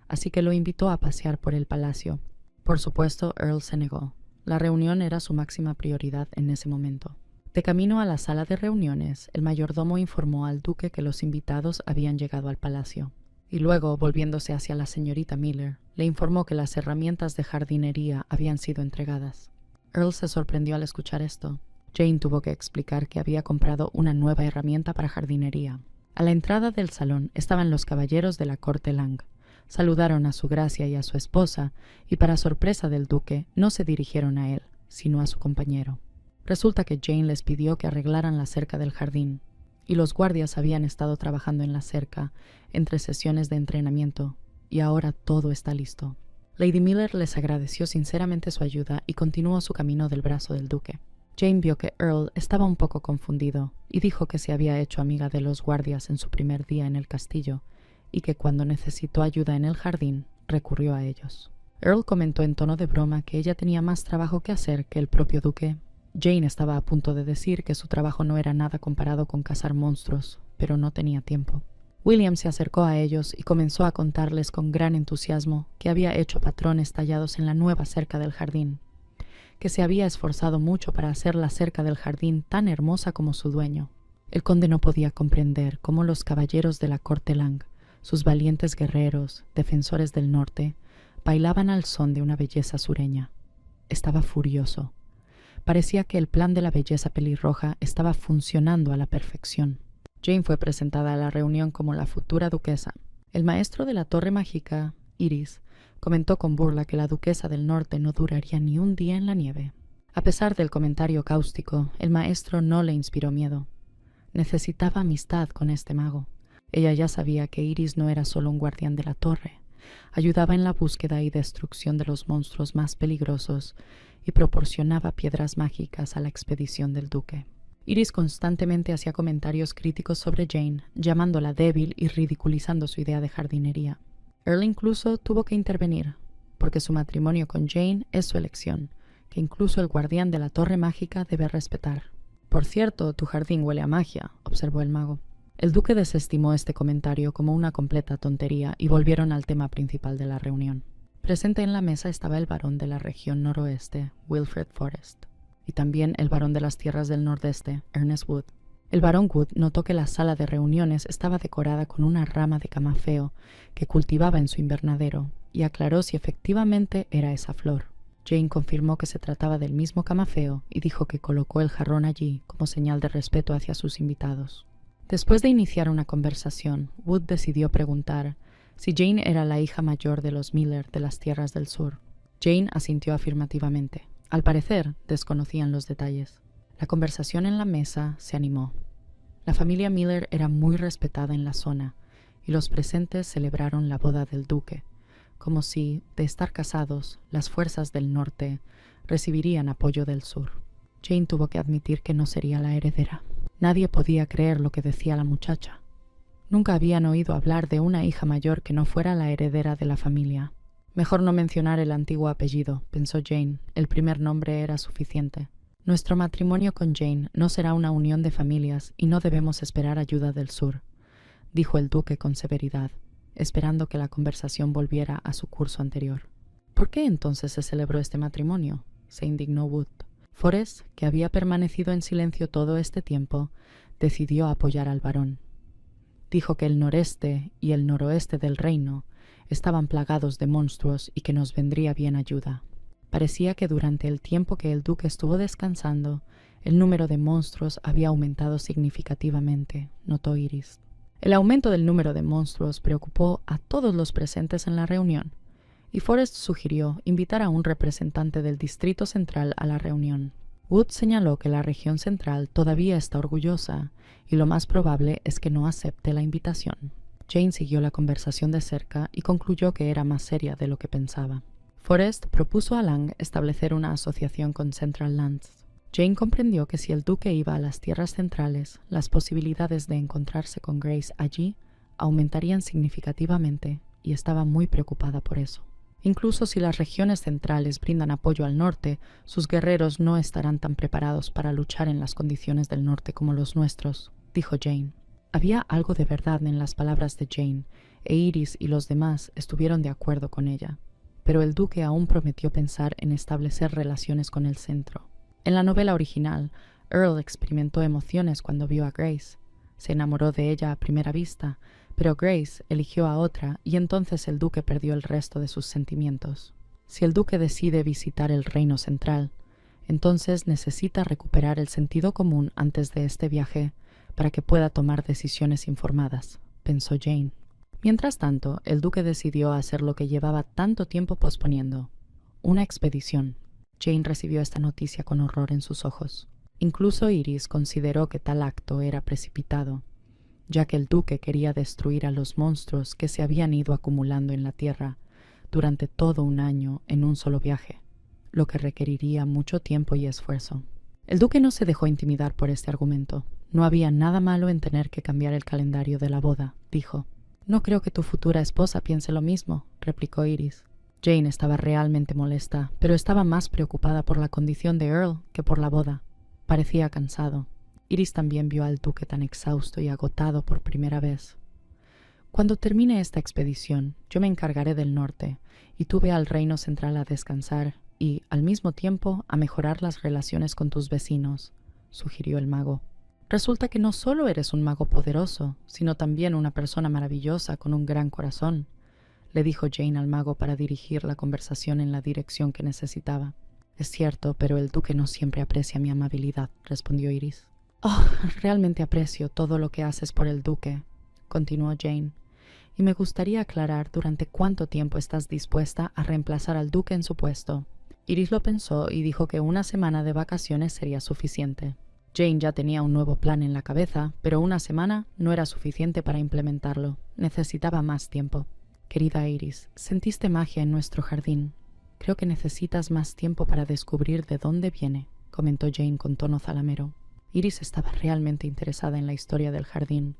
así que lo invitó a pasear por el palacio. Por supuesto, Earl se negó. La reunión era su máxima prioridad en ese momento. De camino a la sala de reuniones, el mayordomo informó al duque que los invitados habían llegado al palacio, y luego, volviéndose hacia la señorita Miller, le informó que las herramientas de jardinería habían sido entregadas. Earl se sorprendió al escuchar esto. Jane tuvo que explicar que había comprado una nueva herramienta para jardinería. A la entrada del salón estaban los caballeros de la corte Lang. Saludaron a su gracia y a su esposa, y para sorpresa del duque, no se dirigieron a él, sino a su compañero. Resulta que Jane les pidió que arreglaran la cerca del jardín, y los guardias habían estado trabajando en la cerca entre sesiones de entrenamiento, y ahora todo está listo. Lady Miller les agradeció sinceramente su ayuda y continuó su camino del brazo del duque. Jane vio que Earl estaba un poco confundido y dijo que se había hecho amiga de los guardias en su primer día en el castillo y que cuando necesitó ayuda en el jardín recurrió a ellos. Earl comentó en tono de broma que ella tenía más trabajo que hacer que el propio duque. Jane estaba a punto de decir que su trabajo no era nada comparado con cazar monstruos, pero no tenía tiempo. William se acercó a ellos y comenzó a contarles con gran entusiasmo que había hecho patrones tallados en la nueva cerca del jardín, que se había esforzado mucho para hacer la cerca del jardín tan hermosa como su dueño. El conde no podía comprender cómo los caballeros de la corte Lang, sus valientes guerreros, defensores del norte, bailaban al son de una belleza sureña. Estaba furioso. Parecía que el plan de la belleza pelirroja estaba funcionando a la perfección. Jane fue presentada a la reunión como la futura duquesa. El maestro de la torre mágica, Iris, comentó con burla que la duquesa del norte no duraría ni un día en la nieve. A pesar del comentario cáustico, el maestro no le inspiró miedo. Necesitaba amistad con este mago. Ella ya sabía que Iris no era solo un guardián de la torre. Ayudaba en la búsqueda y destrucción de los monstruos más peligrosos y proporcionaba piedras mágicas a la expedición del duque. Iris constantemente hacía comentarios críticos sobre Jane, llamándola débil y ridiculizando su idea de jardinería. Earl incluso tuvo que intervenir, porque su matrimonio con Jane es su elección, que incluso el guardián de la torre mágica debe respetar. «Por cierto, tu jardín huele a magia», observó el mago. El duque desestimó este comentario como una completa tontería y volvieron al tema principal de la reunión. Presente en la mesa estaba el barón de la región noroeste, Wilfred Forrest, y también el barón de las tierras del nordeste, Ernest Wood. El barón Wood notó que la sala de reuniones estaba decorada con una rama de camafeo que cultivaba en su invernadero y aclaró si efectivamente era esa flor. Jane confirmó que se trataba del mismo camafeo y dijo que colocó el jarrón allí como señal de respeto hacia sus invitados. Después de iniciar una conversación, Wood decidió preguntar si Jane era la hija mayor de los Miller de las tierras del sur. Jane asintió afirmativamente. Al parecer, desconocían los detalles. La conversación en la mesa se animó. La familia Miller era muy respetada en la zona, y los presentes celebraron la boda del duque, como si, de estar casados, las fuerzas del norte recibirían apoyo del sur. Jane tuvo que admitir que no sería la heredera. Nadie podía creer lo que decía la muchacha. Nunca habían oído hablar de una hija mayor que no fuera la heredera de la familia. Mejor no mencionar el antiguo apellido, pensó Jane. El primer nombre era suficiente. Nuestro matrimonio con Jane no será una unión de familias y no debemos esperar ayuda del sur, dijo el duque con severidad, esperando que la conversación volviera a su curso anterior. ¿Por qué entonces se celebró este matrimonio?, se indignó Wood. Forrest, que había permanecido en silencio todo este tiempo, decidió apoyar al barón. Dijo que el noreste y el noroeste del reino estaban plagados de monstruos y que nos vendría bien ayuda. Parecía que durante el tiempo que el duque estuvo descansando, el número de monstruos había aumentado significativamente, notó Iris. El aumento del número de monstruos preocupó a todos los presentes en la reunión, y Forrest sugirió invitar a un representante del Distrito Central a la reunión. Wood señaló que la región central todavía está orgullosa, y lo más probable es que no acepte la invitación. Jane siguió la conversación de cerca y concluyó que era más seria de lo que pensaba. Forrest propuso a Lang establecer una asociación con Central Lands. Jane comprendió que si el duque iba a las tierras centrales, las posibilidades de encontrarse con Grace allí aumentarían significativamente y estaba muy preocupada por eso. Incluso si las regiones centrales brindan apoyo al norte, sus guerreros no estarán tan preparados para luchar en las condiciones del norte como los nuestros, dijo Jane. Había algo de verdad en las palabras de Jane, e Iris y los demás estuvieron de acuerdo con ella. Pero el duque aún prometió pensar en establecer relaciones con el centro. En la novela original, Earl experimentó emociones cuando vio a Grace. Se enamoró de ella a primera vista, pero Grace eligió a otra y entonces el duque perdió el resto de sus sentimientos. Si el duque decide visitar el reino central, entonces necesita recuperar el sentido común antes de este viaje para que pueda tomar decisiones informadas, pensó Jane. Mientras tanto, el duque decidió hacer lo que llevaba tanto tiempo posponiendo: una expedición. Jane recibió esta noticia con horror en sus ojos. Incluso Iris consideró que tal acto era precipitado, ya que el duque quería destruir a los monstruos que se habían ido acumulando en la tierra durante todo un año en un solo viaje, lo que requeriría mucho tiempo y esfuerzo. El duque no se dejó intimidar por este argumento. No había nada malo en tener que cambiar el calendario de la boda, dijo. No creo que tu futura esposa piense lo mismo, replicó Iris. Jane estaba realmente molesta, pero estaba más preocupada por la condición de Earl que por la boda. Parecía cansado. Iris también vio al duque tan exhausto y agotado por primera vez. Cuando termine esta expedición, yo me encargaré del norte, y tú ve al reino central a descansar y, al mismo tiempo, a mejorar las relaciones con tus vecinos, sugirió el mago. Resulta que no solo eres un mago poderoso, sino también una persona maravillosa con un gran corazón, le dijo Jane al mago para dirigir la conversación en la dirección que necesitaba. Es cierto, pero el duque no siempre aprecia mi amabilidad, respondió Iris. Oh, realmente aprecio todo lo que haces por el duque, continuó Jane, y me gustaría aclarar durante cuánto tiempo estás dispuesta a reemplazar al duque en su puesto. Iris lo pensó y dijo que una semana de vacaciones sería suficiente. Jane ya tenía un nuevo plan en la cabeza, pero una semana no era suficiente para implementarlo. Necesitaba más tiempo. Querida Iris, sentiste magia en nuestro jardín. Creo que necesitas más tiempo para descubrir de dónde viene, comentó Jane con tono zalamero. Iris estaba realmente interesada en la historia del jardín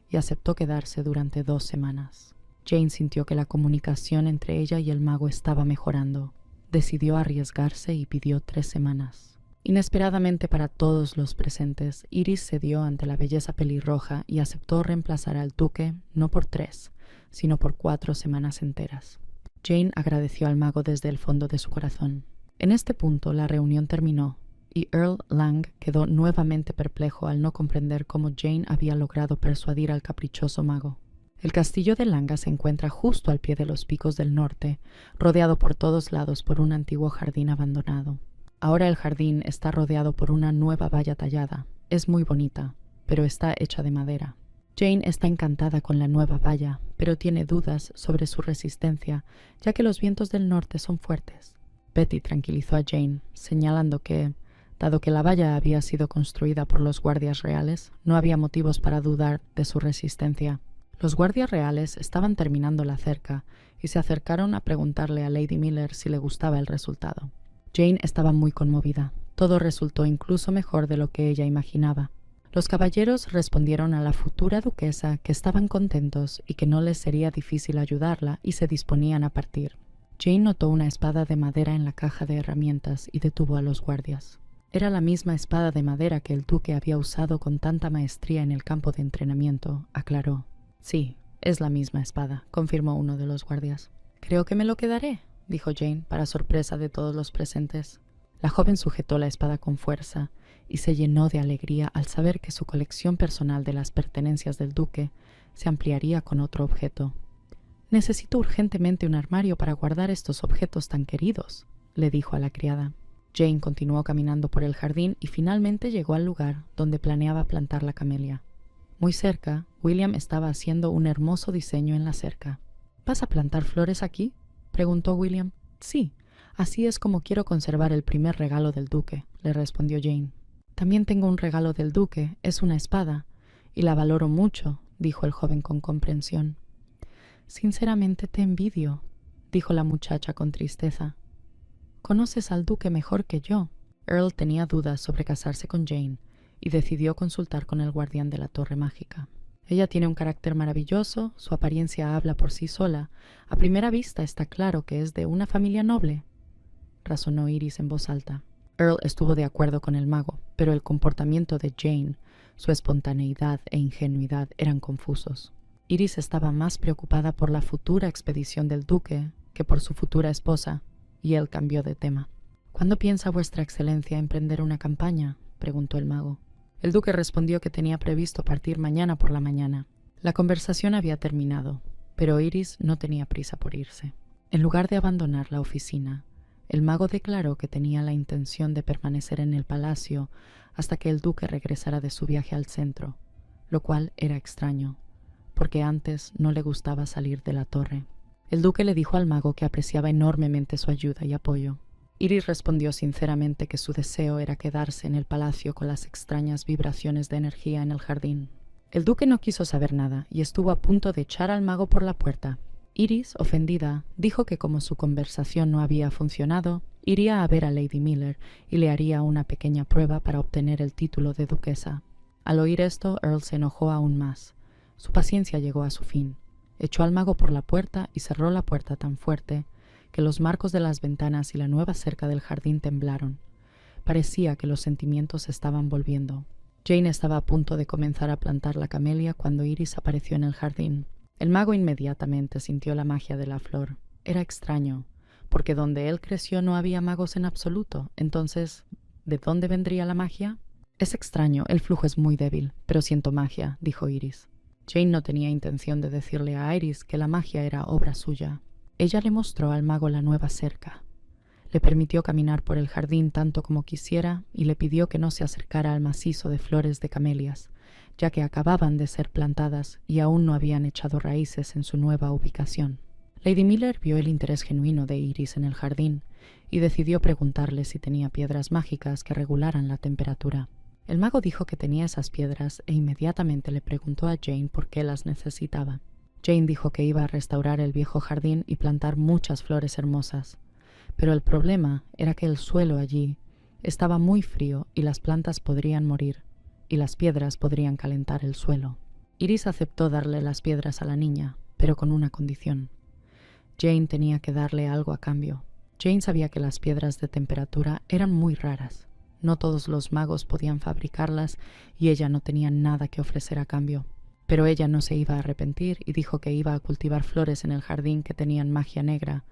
y aceptó quedarse durante 2 semanas. Jane sintió que la comunicación entre ella y el mago estaba mejorando. Decidió arriesgarse y pidió 3 semanas. Inesperadamente para todos los presentes, Iris cedió ante la belleza pelirroja y aceptó reemplazar al duque no por 3, sino por 4 semanas enteras. Jane agradeció al mago desde el fondo de su corazón. En este punto la reunión terminó, y Earl Lang quedó nuevamente perplejo al no comprender cómo Jane había logrado persuadir al caprichoso mago. El castillo de Langa se encuentra justo al pie de los picos del norte, rodeado por todos lados por un antiguo jardín abandonado. Ahora el jardín está rodeado por una nueva valla tallada. Es muy bonita, pero está hecha de madera. Jane está encantada con la nueva valla, pero tiene dudas sobre su resistencia, ya que los vientos del norte son fuertes. Betty tranquilizó a Jane, señalando que, dado que la valla había sido construida por los guardias reales, no había motivos para dudar de su resistencia. Los guardias reales estaban terminando la cerca y se acercaron a preguntarle a Lady Miller si le gustaba el resultado. Jane estaba muy conmovida. Todo resultó incluso mejor de lo que ella imaginaba. Los caballeros respondieron a la futura duquesa que estaban contentos y que no les sería difícil ayudarla y se disponían a partir. Jane notó una espada de madera en la caja de herramientas y detuvo a los guardias. Era la misma espada de madera que el duque había usado con tanta maestría en el campo de entrenamiento, aclaró. Sí, es la misma espada, confirmó uno de los guardias. Creo que me lo quedaré, dijo Jane, para sorpresa de todos los presentes. La joven sujetó la espada con fuerza y se llenó de alegría al saber que su colección personal de las pertenencias del duque se ampliaría con otro objeto. Necesito urgentemente un armario para guardar estos objetos tan queridos, le dijo a la criada. Jane continuó caminando por el jardín y finalmente llegó al lugar donde planeaba plantar la camelia. Muy cerca, William estaba haciendo un hermoso diseño en la cerca. ¿Vas a plantar flores aquí?, preguntó William. Sí, así es como quiero conservar el primer regalo del duque, le respondió Jane. También tengo un regalo del duque, es una espada, y la valoro mucho, dijo el joven con comprensión. Sinceramente te envidio, dijo la muchacha con tristeza. Conoces al duque mejor que yo. Earl tenía dudas sobre casarse con Jane y decidió consultar con el guardián de la torre mágica. Ella tiene un carácter maravilloso, su apariencia habla por sí sola. A primera vista está claro que es de una familia noble, razonó Iris en voz alta. Earl estuvo de acuerdo con el mago, pero el comportamiento de Jane, su espontaneidad e ingenuidad eran confusos. Iris estaba más preocupada por la futura expedición del duque que por su futura esposa, y él cambió de tema. ¿Cuándo piensa vuestra excelencia emprender una campaña?, preguntó el mago. El duque respondió que tenía previsto partir mañana por la mañana. La conversación había terminado, pero Iris no tenía prisa por irse. En lugar de abandonar la oficina, el mago declaró que tenía la intención de permanecer en el palacio hasta que el duque regresara de su viaje al centro, lo cual era extraño, porque antes no le gustaba salir de la torre. El duque le dijo al mago que apreciaba enormemente su ayuda y apoyo. Iris respondió sinceramente que su deseo era quedarse en el palacio con las extrañas vibraciones de energía en el jardín. El duque no quiso saber nada y estuvo a punto de echar al mago por la puerta. Iris, ofendida, dijo que como su conversación no había funcionado, iría a ver a Lady Miller y le haría una pequeña prueba para obtener el título de duquesa. Al oír esto, Earl se enojó aún más. Su paciencia llegó a su fin. Echó al mago por la puerta y cerró la puerta tan fuerte que los marcos de las ventanas y la nueva cerca del jardín temblaron. Parecía que los sentimientos se estaban volviendo. Jane estaba a punto de comenzar a plantar la camelia cuando Iris apareció en el jardín. El mago inmediatamente sintió la magia de la flor. Era extraño, porque donde él creció no había magos en absoluto. Entonces, ¿de dónde vendría la magia? Es extraño, el flujo es muy débil, pero siento magia, dijo Iris. Jane no tenía intención de decirle a Iris que la magia era obra suya. Ella le mostró al mago la nueva cerca. Le permitió caminar por el jardín tanto como quisiera y le pidió que no se acercara al macizo de flores de camelias, ya que acababan de ser plantadas y aún no habían echado raíces en su nueva ubicación. Lady Miller vio el interés genuino de Iris en el jardín y decidió preguntarle si tenía piedras mágicas que regularan la temperatura. El mago dijo que tenía esas piedras e inmediatamente le preguntó a Jane por qué las necesitaba. Jane dijo que iba a restaurar el viejo jardín y plantar muchas flores hermosas, pero el problema era que el suelo allí estaba muy frío y las plantas podrían morir, y las piedras podrían calentar el suelo. Iris aceptó darle las piedras a la niña, pero con una condición. Jane tenía que darle algo a cambio. Jane sabía que las piedras de temperatura eran muy raras. No todos los magos podían fabricarlas y ella no tenía nada que ofrecer a cambio. Pero ella no se iba a arrepentir y dijo que iba a cultivar flores en el jardín que tenían magia negra,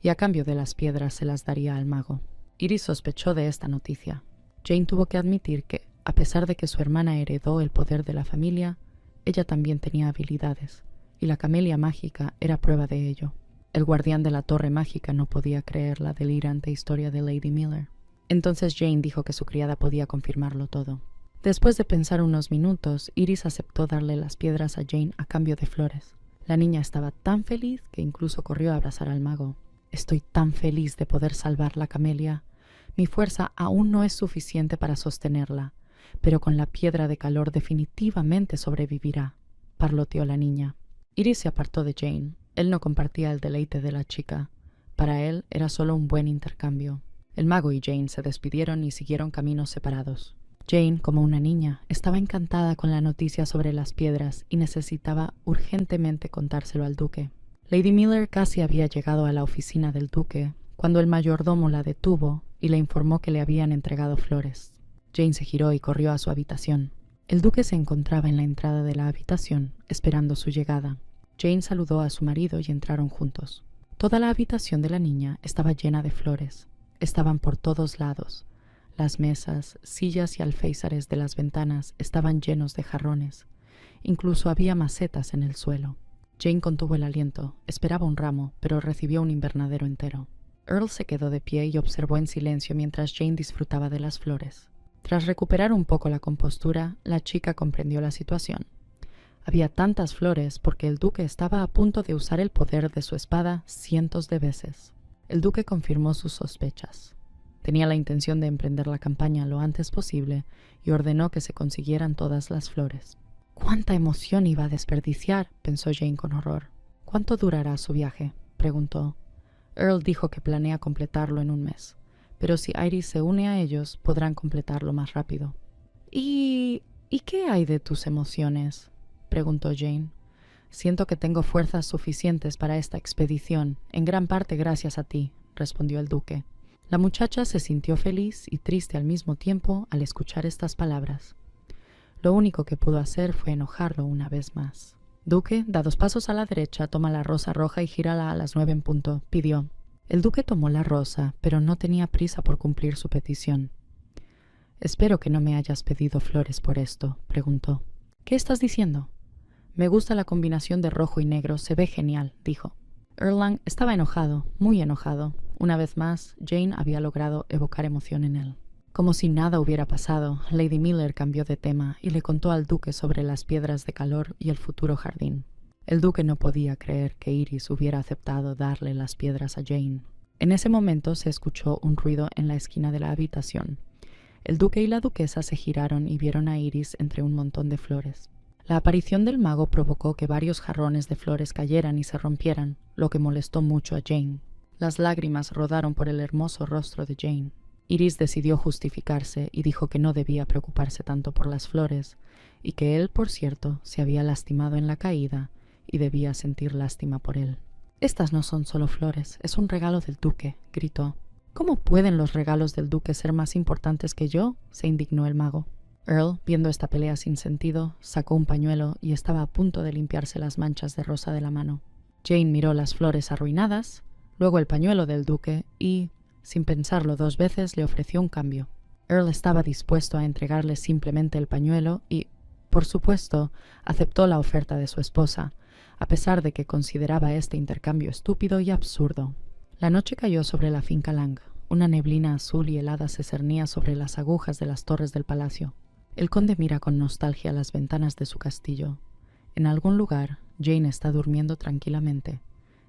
y a cambio de las piedras se las daría al mago. Iris sospechó de esta noticia. Jane tuvo que admitir que, a pesar de que su hermana heredó el poder de la familia, ella también tenía habilidades, y la camelia mágica era prueba de ello. El guardián de la torre mágica no podía creer la delirante historia de Lady Miller. Entonces Jane dijo que su criada podía confirmarlo todo. Después de pensar unos minutos, Iris aceptó darle las piedras a Jane a cambio de flores. La niña estaba tan feliz que incluso corrió a abrazar al mago. «Estoy tan feliz de poder salvar la camelia. Mi fuerza aún no es suficiente para sostenerla, pero con la piedra de calor definitivamente sobrevivirá», parloteó la niña. Iris se apartó de Jane. Él no compartía el deleite de la chica. Para él era solo un buen intercambio. El mago y Jane se despidieron y siguieron caminos separados. Jane, como una niña, estaba encantada con la noticia sobre las piedras y necesitaba urgentemente contárselo al duque. Lady Miller casi había llegado a la oficina del duque cuando el mayordomo la detuvo y le informó que le habían entregado flores. Jane se giró y corrió a su habitación. El duque se encontraba en la entrada de la habitación, esperando su llegada. Jane saludó a su marido y entraron juntos. Toda la habitación de la niña estaba llena de flores. Estaban por todos lados. Las mesas, sillas y alféizares de las ventanas estaban llenos de jarrones. Incluso había macetas en el suelo. Jane contuvo el aliento. Esperaba un ramo, pero recibió un invernadero entero. Earl se quedó de pie y observó en silencio mientras Jane disfrutaba de las flores. Tras recuperar un poco la compostura, la chica comprendió la situación. Había tantas flores porque el duque estaba a punto de usar el poder de su espada cientos de veces. El duque confirmó sus sospechas. Tenía la intención de emprender la campaña lo antes posible y ordenó que se consiguieran todas las flores. «¿Cuánta emoción iba a desperdiciar?», pensó Jane con horror. «¿Cuánto durará su viaje?», preguntó. Earl dijo que planea completarlo en un mes, pero si Iris se une a ellos, podrán completarlo más rápido. ¿Y qué hay de tus emociones?», preguntó Jane. «Siento que tengo fuerzas suficientes para esta expedición, en gran parte gracias a ti», respondió el duque. La muchacha se sintió feliz y triste al mismo tiempo al escuchar estas palabras. Lo único que pudo hacer fue enojarlo una vez más. «Duque, da 2 pasos a la derecha, toma la rosa roja y gírala a las 9 en punto», pidió. El duque tomó la rosa, pero no tenía prisa por cumplir su petición. «Espero que no me hayas pedido flores por esto», preguntó. «¿Qué estás diciendo?» «Me gusta la combinación de rojo y negro, se ve genial», dijo. Earl Lang estaba enojado, muy enojado. Una vez más, Jane había logrado evocar emoción en él. Como si nada hubiera pasado, Lady Miller cambió de tema y le contó al duque sobre las piedras de calor y el futuro jardín. El duque no podía creer que Iris hubiera aceptado darle las piedras a Jane. En ese momento se escuchó un ruido en la esquina de la habitación. El duque y la duquesa se giraron y vieron a Iris entre un montón de flores. La aparición del mago provocó que varios jarrones de flores cayeran y se rompieran, lo que molestó mucho a Jane. Las lágrimas rodaron por el hermoso rostro de Jane. Iris decidió justificarse y dijo que no debía preocuparse tanto por las flores, y que él, por cierto, se había lastimado en la caída y debía sentir lástima por él. «Estas no son solo flores, es un regalo del duque», gritó. «¿Cómo pueden los regalos del duque ser más importantes que yo?», se indignó el mago. Earl, viendo esta pelea sin sentido, sacó un pañuelo y estaba a punto de limpiarse las manchas de rosa de la mano. Jane miró las flores arruinadas, luego el pañuelo del duque y, sin pensarlo 2 veces, le ofreció un cambio. Earl estaba dispuesto a entregarle simplemente el pañuelo y, por supuesto, aceptó la oferta de su esposa, a pesar de que consideraba este intercambio estúpido y absurdo. La noche cayó sobre la finca Lang. Una neblina azul y helada se cernía sobre las agujas de las torres del palacio. El conde mira con nostalgia las ventanas de su castillo. En algún lugar, Jane está durmiendo tranquilamente.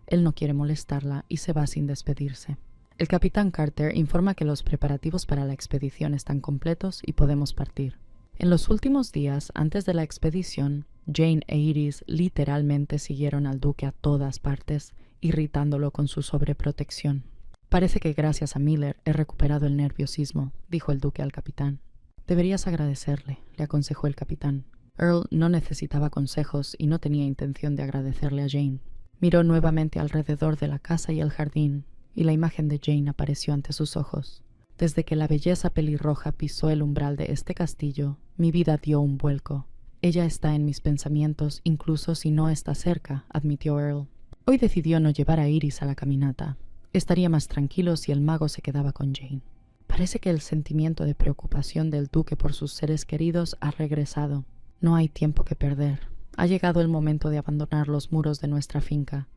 Él no quiere molestarla y se va sin despedirse. El capitán Carter informa que los preparativos para la expedición están completos y podemos partir. En los últimos días, antes de la expedición, Jane e Iris literalmente siguieron al duque a todas partes, irritándolo con su sobreprotección. «Parece que gracias a Miller he recuperado el nerviosismo», dijo el duque al capitán. «Deberías agradecerle», le aconsejó el capitán. Earl no necesitaba consejos y no tenía intención de agradecerle a Jane. Miró nuevamente alrededor de la casa y el jardín, y la imagen de Jane apareció ante sus ojos. «Desde que la belleza pelirroja pisó el umbral de este castillo, mi vida dio un vuelco. Ella está en mis pensamientos, incluso si no está cerca», admitió Earl. Hoy decidió no llevar a Iris a la caminata. Estaría más tranquilo si el mago se quedaba con Jane. Parece que el sentimiento de preocupación del duque por sus seres queridos ha regresado. No hay tiempo que perder. Ha llegado el momento de abandonar los muros de nuestra finca.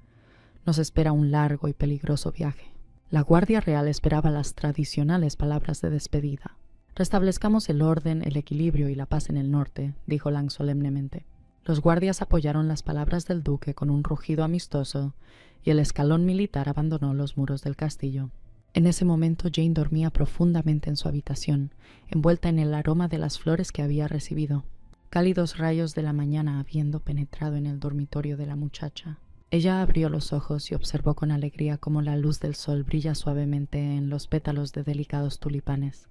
Nos espera un largo y peligroso viaje. La Guardia Real esperaba las tradicionales palabras de despedida. «Restablezcamos el orden, el equilibrio y la paz en el norte», dijo Lang solemnemente. Los guardias apoyaron las palabras del duque con un rugido amistoso y el escalón militar abandonó los muros del castillo. En ese momento Jane dormía profundamente en su habitación, envuelta en el aroma de las flores que había recibido. Cálidos rayos de la mañana habiendo penetrado en el dormitorio de la muchacha. Ella abrió los ojos y observó con alegría cómo la luz del sol brilla suavemente en los pétalos de delicados tulipanes,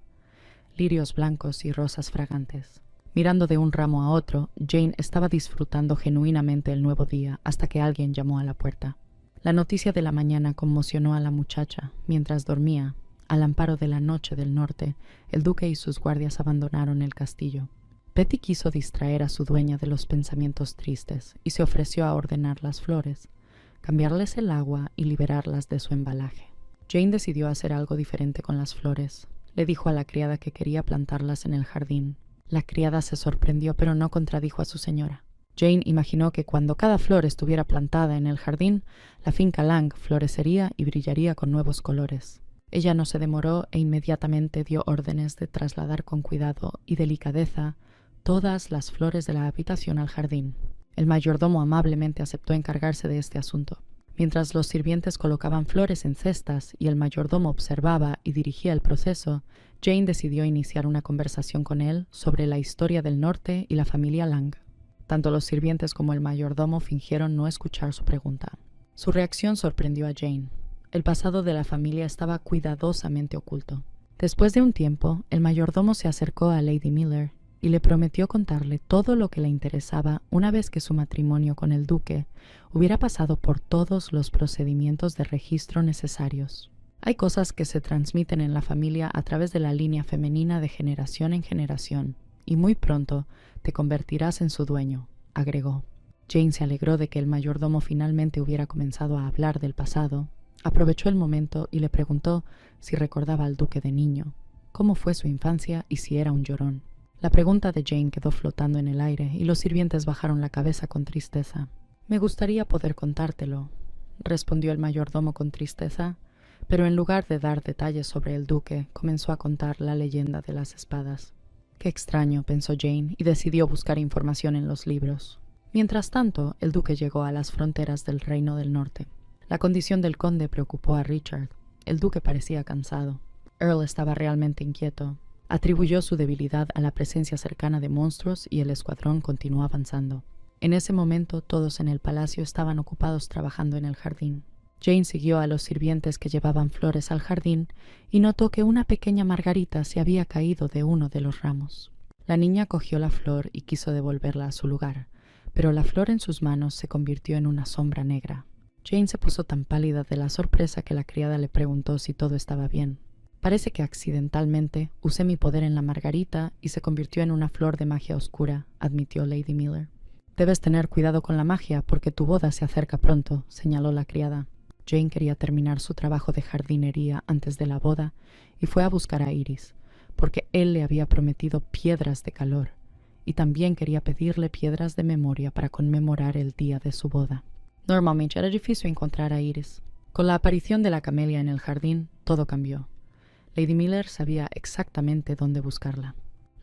lirios blancos y rosas fragantes. Mirando de un ramo a otro, Jane estaba disfrutando genuinamente el nuevo día hasta que alguien llamó a la puerta. La noticia de la mañana conmocionó a la muchacha. Mientras dormía, al amparo de la noche del norte, el duque y sus guardias abandonaron el castillo. Betty quiso distraer a su dueña de los pensamientos tristes y se ofreció a ordenar las flores, cambiarles el agua y liberarlas de su embalaje. Jane decidió hacer algo diferente con las flores. Le dijo a la criada que quería plantarlas en el jardín. La criada se sorprendió pero no contradijo a su señora. Jane imaginó que cuando cada flor estuviera plantada en el jardín, la finca Lang florecería y brillaría con nuevos colores. Ella no se demoró e inmediatamente dio órdenes de trasladar con cuidado y delicadeza todas las flores de la habitación al jardín. El mayordomo amablemente aceptó encargarse de este asunto. Mientras los sirvientes colocaban flores en cestas y el mayordomo observaba y dirigía el proceso, Jane decidió iniciar una conversación con él sobre la historia del norte y la familia Lang. Tanto los sirvientes como el mayordomo fingieron no escuchar su pregunta. Su reacción sorprendió a Jane. El pasado de la familia estaba cuidadosamente oculto. Después de un tiempo, el mayordomo se acercó a Lady Miller y le prometió contarle todo lo que le interesaba una vez que su matrimonio con el duque hubiera pasado por todos los procedimientos de registro necesarios. Hay cosas que se transmiten en la familia a través de la línea femenina de generación en generación, y muy pronto te convertirás en su dueño, agregó. Jane se alegró de que el mayordomo finalmente hubiera comenzado a hablar del pasado. Aprovechó el momento y le preguntó si recordaba al duque de niño, cómo fue su infancia y si era un llorón. La pregunta de Jane quedó flotando en el aire y los sirvientes bajaron la cabeza con tristeza. «Me gustaría poder contártelo», respondió el mayordomo con tristeza, pero en lugar de dar detalles sobre el duque, comenzó a contar la leyenda de las espadas. «Qué extraño», pensó Jane, y decidió buscar información en los libros. Mientras tanto, el duque llegó a las fronteras del Reino del Norte. La condición del conde preocupó a Richard. El duque parecía cansado. Earl estaba realmente inquieto. Atribuyó su debilidad a la presencia cercana de monstruos y el escuadrón continuó avanzando. En ese momento todos en el palacio estaban ocupados trabajando en el jardín. Jane siguió a los sirvientes que llevaban flores al jardín y notó que una pequeña margarita se había caído de uno de los ramos. La niña cogió la flor y quiso devolverla a su lugar, pero la flor en sus manos se convirtió en una sombra negra. Jane se puso tan pálida de la sorpresa que la criada le preguntó si todo estaba bien. «Parece que accidentalmente usé mi poder en la margarita y se convirtió en una flor de magia oscura», admitió Lady Miller. «Debes tener cuidado con la magia porque tu boda se acerca pronto», señaló la criada. Jane quería terminar su trabajo de jardinería antes de la boda y fue a buscar a Iris, porque él le había prometido piedras de calor, y también quería pedirle piedras de memoria para conmemorar el día de su boda. Normalmente era difícil encontrar a Iris. Con la aparición de la camelia en el jardín, todo cambió. Lady Miller sabía exactamente dónde buscarla.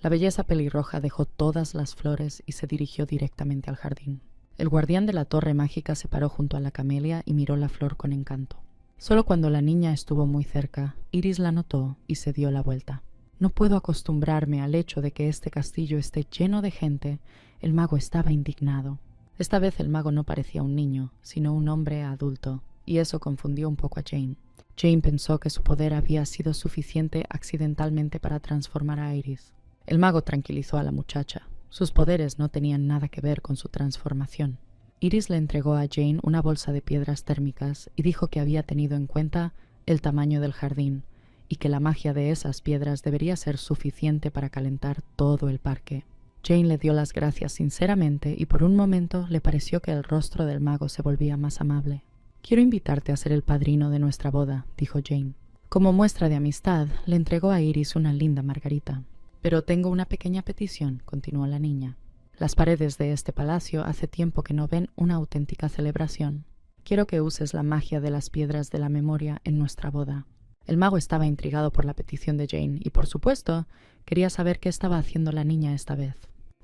La belleza pelirroja dejó todas las flores y se dirigió directamente al jardín. El guardián de la torre mágica se paró junto a la camelia y miró la flor con encanto. Solo cuando la niña estuvo muy cerca, Iris la notó y se dio la vuelta. «No puedo acostumbrarme al hecho de que este castillo esté lleno de gente», el mago estaba indignado. Esta vez el mago no parecía un niño, sino un hombre adulto, y eso confundió un poco a Jane. Jane pensó que su poder había sido suficiente accidentalmente para transformar a Iris. El mago tranquilizó a la muchacha. Sus poderes no tenían nada que ver con su transformación. Iris le entregó a Jane una bolsa de piedras térmicas y dijo que había tenido en cuenta el tamaño del jardín y que la magia de esas piedras debería ser suficiente para calentar todo el parque. Jane le dio las gracias sinceramente y por un momento le pareció que el rostro del mago se volvía más amable. «Quiero invitarte a ser el padrino de nuestra boda», dijo Jane. Como muestra de amistad, le entregó a Iris una linda margarita. «Pero tengo una pequeña petición», continuó la niña. «Las paredes de este palacio hace tiempo que no ven una auténtica celebración. Quiero que uses la magia de las piedras de la memoria en nuestra boda». El mago estaba intrigado por la petición de Jane y, por supuesto, quería saber qué estaba haciendo la niña esta vez.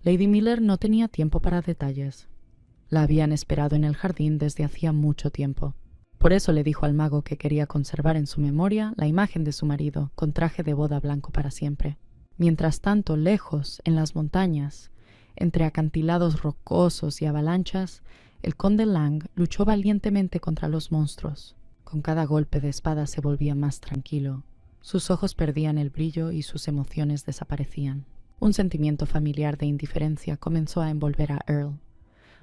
Lady Miller no tenía tiempo para detalles. La habían esperado en el jardín desde hacía mucho tiempo. Por eso le dijo al mago que quería conservar en su memoria la imagen de su marido con traje de boda blanco para siempre. Mientras tanto, lejos, en las montañas, entre acantilados rocosos y avalanchas, el conde Lang luchó valientemente contra los monstruos. Con cada golpe de espada se volvía más tranquilo. Sus ojos perdían el brillo y sus emociones desaparecían. Un sentimiento familiar de indiferencia comenzó a envolver a Earl.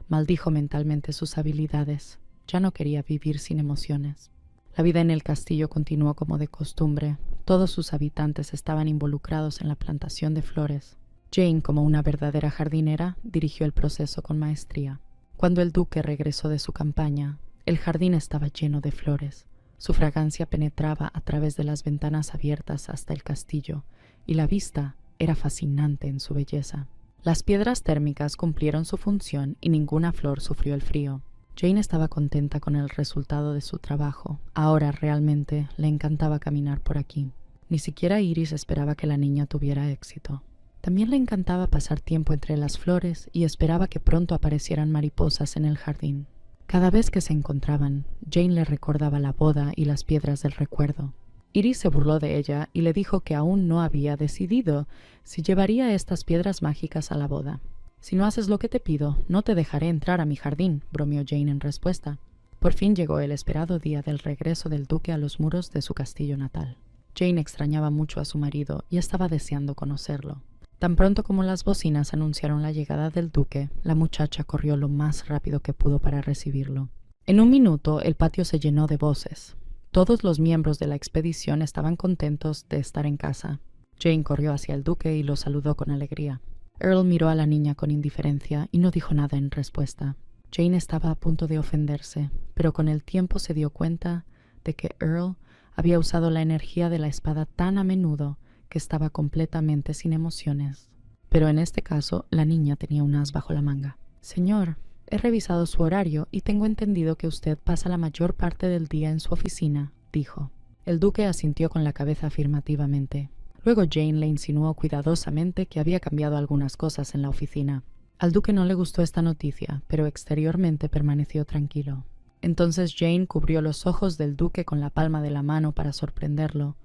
Maldijo mentalmente sus habilidades. Ya no quería vivir sin emociones. La vida en el castillo continuó como de costumbre. Todos sus habitantes estaban involucrados en la plantación de flores. Jane, como una verdadera jardinera, dirigió el proceso con maestría. Cuando el duque regresó de su campaña, el jardín estaba lleno de flores. Su fragancia penetraba a través de las ventanas abiertas hasta el castillo, y la vista era fascinante en su belleza. Las piedras térmicas cumplieron su función y ninguna flor sufrió el frío. Jane estaba contenta con el resultado de su trabajo. Ahora realmente le encantaba caminar por aquí. Ni siquiera Iris esperaba que la niña tuviera éxito. También le encantaba pasar tiempo entre las flores y esperaba que pronto aparecieran mariposas en el jardín. Cada vez que se encontraban, Jane le recordaba la boda y las piedras del recuerdo. Iris se burló de ella y le dijo que aún no había decidido si llevaría estas piedras mágicas a la boda. «Si no haces lo que te pido, no te dejaré entrar a mi jardín», bromeó Jane en respuesta. Por fin llegó el esperado día del regreso del duque a los muros de su castillo natal. Jane extrañaba mucho a su marido y estaba deseando conocerlo. Tan pronto como las bocinas anunciaron la llegada del duque, la muchacha corrió lo más rápido que pudo para recibirlo. En un minuto el patio se llenó de voces. Todos los miembros de la expedición estaban contentos de estar en casa. Jane corrió hacia el duque y lo saludó con alegría. Earl miró a la niña con indiferencia y no dijo nada en respuesta. Jane estaba a punto de ofenderse, pero con el tiempo se dio cuenta de que Earl había usado la energía de la espada tan a menudo que estaba completamente sin emociones. Pero en este caso, la niña tenía un as bajo la manga. «Señor, he revisado su horario y tengo entendido que usted pasa la mayor parte del día en su oficina», dijo. El duque asintió con la cabeza afirmativamente. Luego Jane le insinuó cuidadosamente que había cambiado algunas cosas en la oficina. Al duque no le gustó esta noticia, pero exteriormente permaneció tranquilo. Entonces Jane cubrió los ojos del duque con la palma de la mano para sorprenderlo,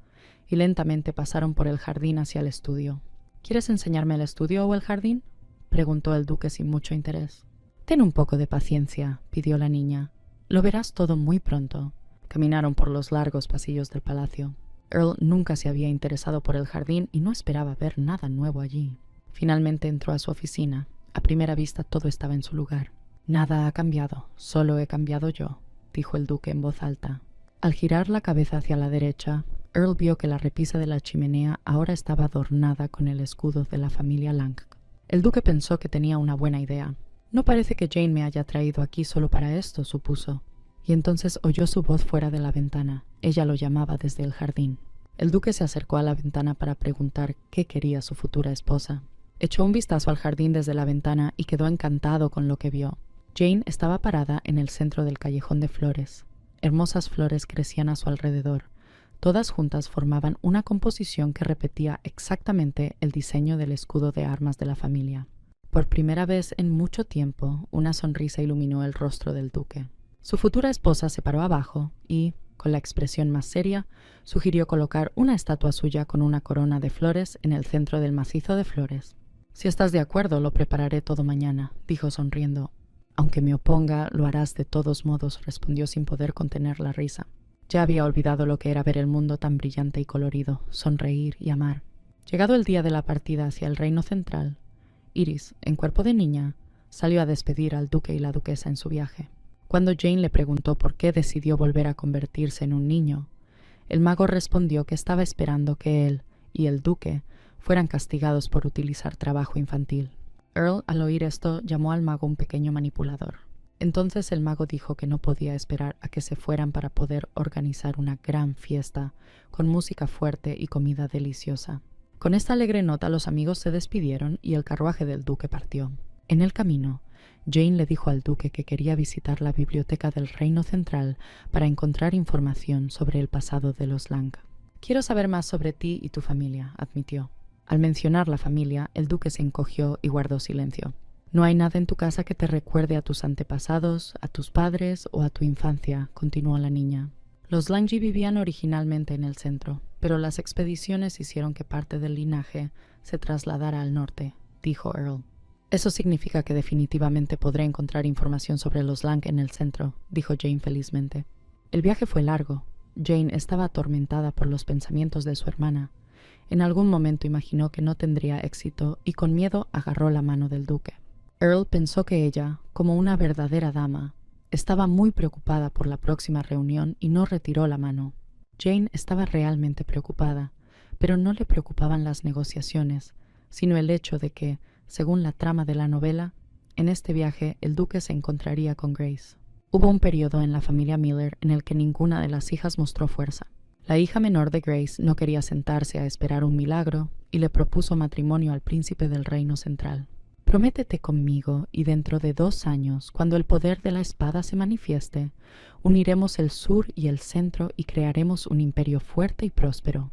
y lentamente pasaron por el jardín hacia el estudio. «¿Quieres enseñarme el estudio o el jardín?», preguntó el duque sin mucho interés. «Ten un poco de paciencia», pidió la niña. «Lo verás todo muy pronto». Caminaron por los largos pasillos del palacio. Earl nunca se había interesado por el jardín y no esperaba ver nada nuevo allí. Finalmente entró a su oficina. A primera vista todo estaba en su lugar. «Nada ha cambiado, solo he cambiado yo», dijo el duque en voz alta. Al girar la cabeza hacia la derecha, Earl vio que la repisa de la chimenea ahora estaba adornada con el escudo de la familia Lang. El duque pensó que tenía una buena idea. «No parece que Jane me haya traído aquí solo para esto», supuso. Y entonces oyó su voz fuera de la ventana. Ella lo llamaba desde el jardín. El duque se acercó a la ventana para preguntar qué quería su futura esposa. Echó un vistazo al jardín desde la ventana y quedó encantado con lo que vio. Jane estaba parada en el centro del callejón de flores. Hermosas flores crecían a su alrededor. Todas juntas formaban una composición que repetía exactamente el diseño del escudo de armas de la familia. Por primera vez en mucho tiempo, una sonrisa iluminó el rostro del duque. Su futura esposa se paró abajo y, con la expresión más seria, sugirió colocar una estatua suya con una corona de flores en el centro del macizo de flores. «Si estás de acuerdo, lo prepararé todo mañana», dijo sonriendo. «Aunque me oponga, lo harás de todos modos», respondió sin poder contener la risa. Ya había olvidado lo que era ver el mundo tan brillante y colorido, sonreír y amar. Llegado el día de la partida hacia el reino central, Iris, en cuerpo de niña, salió a despedir al duque y la duquesa en su viaje. Cuando Jane le preguntó por qué decidió volver a convertirse en un niño, el mago respondió que estaba esperando que él y el duque fueran castigados por utilizar trabajo infantil. Earl, al oír esto, llamó al mago un pequeño manipulador. Entonces el mago dijo que no podía esperar a que se fueran para poder organizar una gran fiesta con música fuerte y comida deliciosa. Con esta alegre nota los amigos se despidieron y el carruaje del duque partió. En el camino, Jane le dijo al duque que quería visitar la biblioteca del Reino Central para encontrar información sobre el pasado de los Lang. «Quiero saber más sobre ti y tu familia», admitió. Al mencionar la familia, el duque se encogió y guardó silencio. «No hay nada en tu casa que te recuerde a tus antepasados, a tus padres o a tu infancia», continuó la niña. «Los Langji vivían originalmente en el centro, pero las expediciones hicieron que parte del linaje se trasladara al norte», dijo Earl. «Eso significa que definitivamente podré encontrar información sobre los Lang en el centro», dijo Jane felizmente. El viaje fue largo. Jane estaba atormentada por los pensamientos de su hermana. En algún momento imaginó que no tendría éxito y con miedo agarró la mano del duque. Earl pensó que ella, como una verdadera dama, estaba muy preocupada por la próxima reunión y no retiró la mano. Jane estaba realmente preocupada, pero no le preocupaban las negociaciones, sino el hecho de que, según la trama de la novela, en este viaje el duque se encontraría con Grace. Hubo un periodo en la familia Miller en el que ninguna de las hijas mostró fuerza. La hija menor de Grace no quería sentarse a esperar un milagro y le propuso matrimonio al príncipe del reino central. Prométete conmigo, y dentro de 2 años, cuando el poder de la espada se manifieste, uniremos el sur y el centro y crearemos un imperio fuerte y próspero,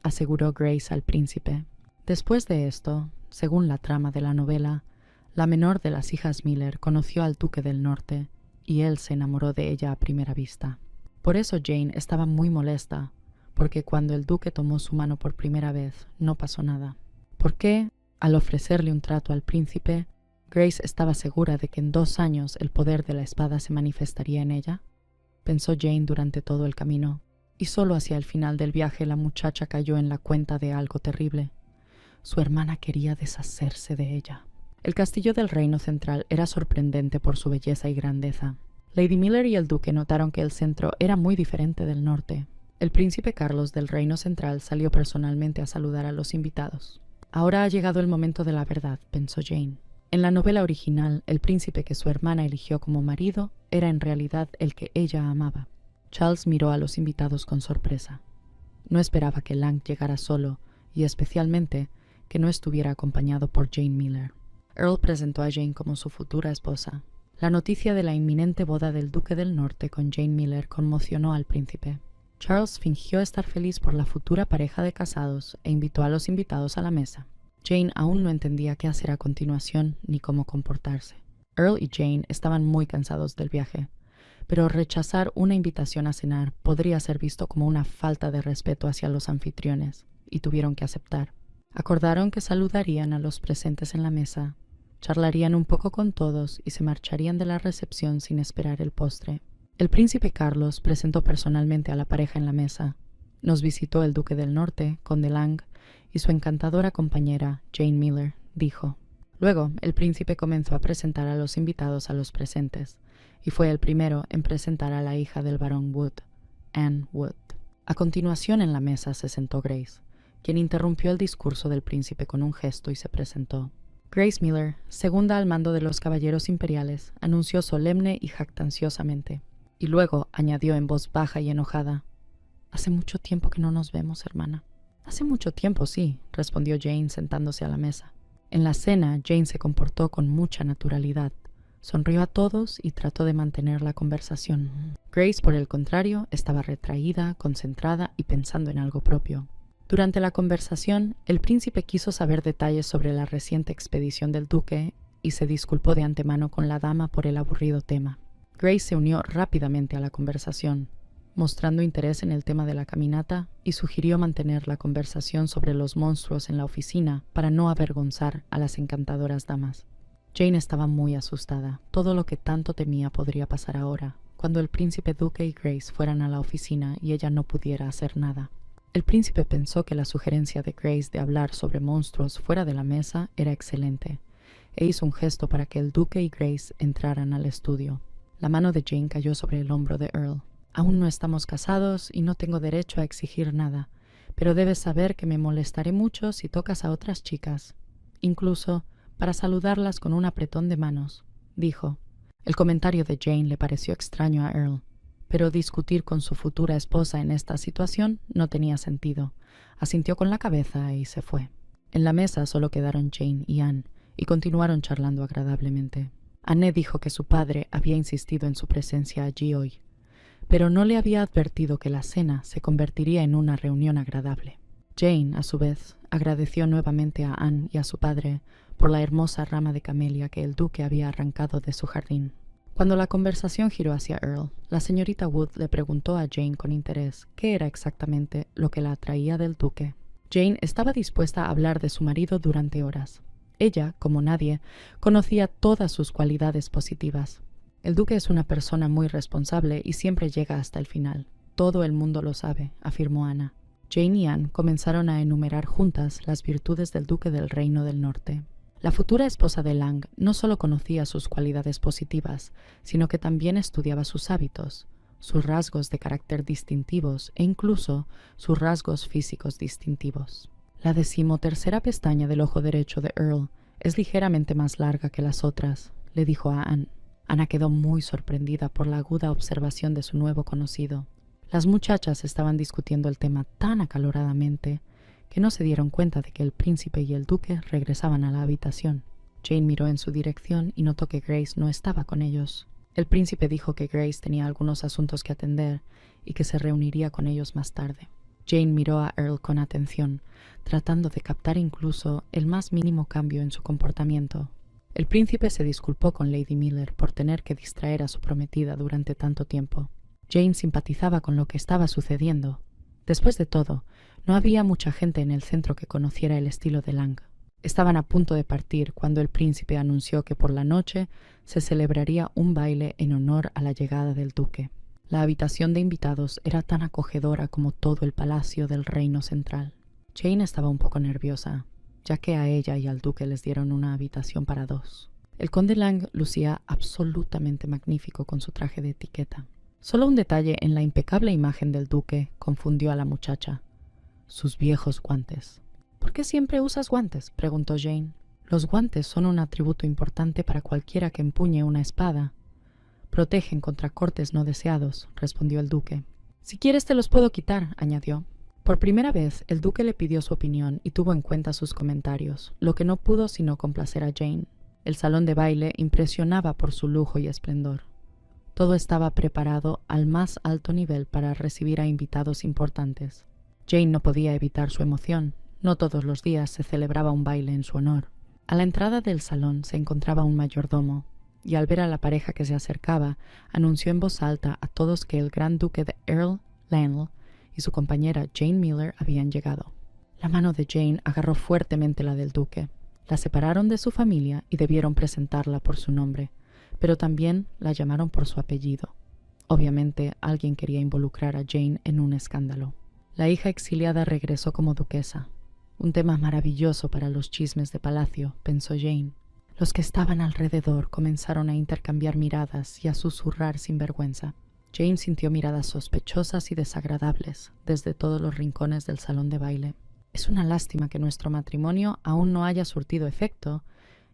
aseguró Grace al príncipe. Después de esto, según la trama de la novela, la menor de las hijas Miller conoció al Duque del Norte, y él se enamoró de ella a primera vista. Por eso Jane estaba muy molesta, porque cuando el duque tomó su mano por primera vez, no pasó nada. ¿Por qué, al ofrecerle un trato al príncipe, Grace estaba segura de que en 2 años el poder de la espada se manifestaría en ella? Pensó Jane durante todo el camino, y solo hacia el final del viaje la muchacha cayó en la cuenta de algo terrible. Su hermana quería deshacerse de ella. El castillo del reino central era sorprendente por su belleza y grandeza. Lady Miller y el duque notaron que el centro era muy diferente del norte. El príncipe Carlos del reino central salió personalmente a saludar a los invitados. Ahora ha llegado el momento de la verdad, pensó Jane. En la novela original, el príncipe que su hermana eligió como marido era en realidad el que ella amaba. Charles miró a los invitados con sorpresa. No esperaba que Lang llegara solo, y especialmente que no estuviera acompañado por Jane Miller. Earl presentó a Jane como su futura esposa. La noticia de la inminente boda del Duque del Norte con Jane Miller conmocionó al príncipe. Charles fingió estar feliz por la futura pareja de casados e invitó a los invitados a la mesa. Jane aún no entendía qué hacer a continuación ni cómo comportarse. Earl y Jane estaban muy cansados del viaje, pero rechazar una invitación a cenar podría ser visto como una falta de respeto hacia los anfitriones, y tuvieron que aceptar. Acordaron que saludarían a los presentes en la mesa, charlarían un poco con todos y se marcharían de la recepción sin esperar el postre. El príncipe Carlos presentó personalmente a la pareja en la mesa. Nos visitó el Duque del Norte, conde Lang, y su encantadora compañera, Jane Miller, dijo. Luego, el príncipe comenzó a presentar a los invitados a los presentes, y fue el primero en presentar a la hija del barón Wood, Anne Wood. A continuación en la mesa se sentó Grace, quien interrumpió el discurso del príncipe con un gesto y se presentó. Grace Miller, segunda al mando de los caballeros imperiales, anunció solemne y jactanciosamente. Y luego añadió en voz baja y enojada, «Hace mucho tiempo que no nos vemos, hermana». «Hace mucho tiempo, sí», respondió Jane sentándose a la mesa. En la cena, Jane se comportó con mucha naturalidad. Sonrió a todos y trató de mantener la conversación. Grace, por el contrario, estaba retraída, concentrada y pensando en algo propio. Durante la conversación, el príncipe quiso saber detalles sobre la reciente expedición del duque y se disculpó de antemano con la dama por el aburrido tema. Grace se unió rápidamente a la conversación, mostrando interés en el tema de la caminata, y sugirió mantener la conversación sobre los monstruos en la oficina para no avergonzar a las encantadoras damas. Jane estaba muy asustada. Todo lo que tanto temía podría pasar ahora, cuando el príncipe duque y Grace fueran a la oficina y ella no pudiera hacer nada. El príncipe pensó que la sugerencia de Grace de hablar sobre monstruos fuera de la mesa era excelente, e hizo un gesto para que el duque y Grace entraran al estudio. La mano de Jane cayó sobre el hombro de Earl. «Aún no estamos casados y no tengo derecho a exigir nada, pero debes saber que me molestaré mucho si tocas a otras chicas, incluso para saludarlas con un apretón de manos», dijo. El comentario de Jane le pareció extraño a Earl, pero discutir con su futura esposa en esta situación no tenía sentido. Asintió con la cabeza y se fue. En la mesa solo quedaron Jane y Anne, y continuaron charlando agradablemente. Anne dijo que su padre había insistido en su presencia allí hoy, pero no le había advertido que la cena se convertiría en una reunión agradable. Jane, a su vez, agradeció nuevamente a Anne y a su padre por la hermosa rama de camelia que el duque había arrancado de su jardín. Cuando la conversación giró hacia Earl, la señorita Wood le preguntó a Jane con interés qué era exactamente lo que la atraía del duque. Jane estaba dispuesta a hablar de su marido durante horas. Ella, como nadie, conocía todas sus cualidades positivas. El duque es una persona muy responsable y siempre llega hasta el final. Todo el mundo lo sabe, afirmó Ana. Jane y Anne comenzaron a enumerar juntas las virtudes del duque del Reino del Norte. La futura esposa de Lang no solo conocía sus cualidades positivas, sino que también estudiaba sus hábitos, sus rasgos de carácter distintivos e incluso sus rasgos físicos distintivos. La 13ª pestaña del ojo derecho de Earl es ligeramente más larga que las otras, le dijo a Anne. Ana quedó muy sorprendida por la aguda observación de su nuevo conocido. Las muchachas estaban discutiendo el tema tan acaloradamente que no se dieron cuenta de que el príncipe y el duque regresaban a la habitación. Jane miró en su dirección y notó que Grace no estaba con ellos. El príncipe dijo que Grace tenía algunos asuntos que atender y que se reuniría con ellos más tarde. Jane miró a Earl con atención, tratando de captar incluso el más mínimo cambio en su comportamiento. El príncipe se disculpó con Lady Miller por tener que distraer a su prometida durante tanto tiempo. Jane simpatizaba con lo que estaba sucediendo. Después de todo, no había mucha gente en el centro que conociera el estilo de Lang. Estaban a punto de partir cuando el príncipe anunció que por la noche se celebraría un baile en honor a la llegada del duque. La habitación de invitados era tan acogedora como todo el palacio del reino central. Jane estaba un poco nerviosa, ya que a ella y al duque les dieron una habitación para dos. El conde Lang lucía absolutamente magnífico con su traje de etiqueta. Solo un detalle en la impecable imagen del duque confundió a la muchacha: sus viejos guantes. «¿Por qué siempre usas guantes?», preguntó Jane. «Los guantes son un atributo importante para cualquiera que empuñe una espada. Protegen contra cortes no deseados», respondió el duque. «Si quieres te los puedo quitar», añadió. Por primera vez, el duque le pidió su opinión y tuvo en cuenta sus comentarios, lo que no pudo sino complacer a Jane. El salón de baile impresionaba por su lujo y esplendor. Todo estaba preparado al más alto nivel para recibir a invitados importantes. Jane no podía evitar su emoción. No todos los días se celebraba un baile en su honor. A la entrada del salón se encontraba un mayordomo, y al ver a la pareja que se acercaba, anunció en voz alta a todos que el gran duque de Earl Lionel y su compañera Jane Miller habían llegado. La mano de Jane agarró fuertemente la del duque. La separaron de su familia y debieron presentarla por su nombre, pero también la llamaron por su apellido. Obviamente, alguien quería involucrar a Jane en un escándalo. La hija exiliada regresó como duquesa. Un tema maravilloso para los chismes de palacio, pensó Jane. Los que estaban alrededor comenzaron a intercambiar miradas y a susurrar sin vergüenza. Jane sintió miradas sospechosas y desagradables desde todos los rincones del salón de baile. «Es una lástima que nuestro matrimonio aún no haya surtido efecto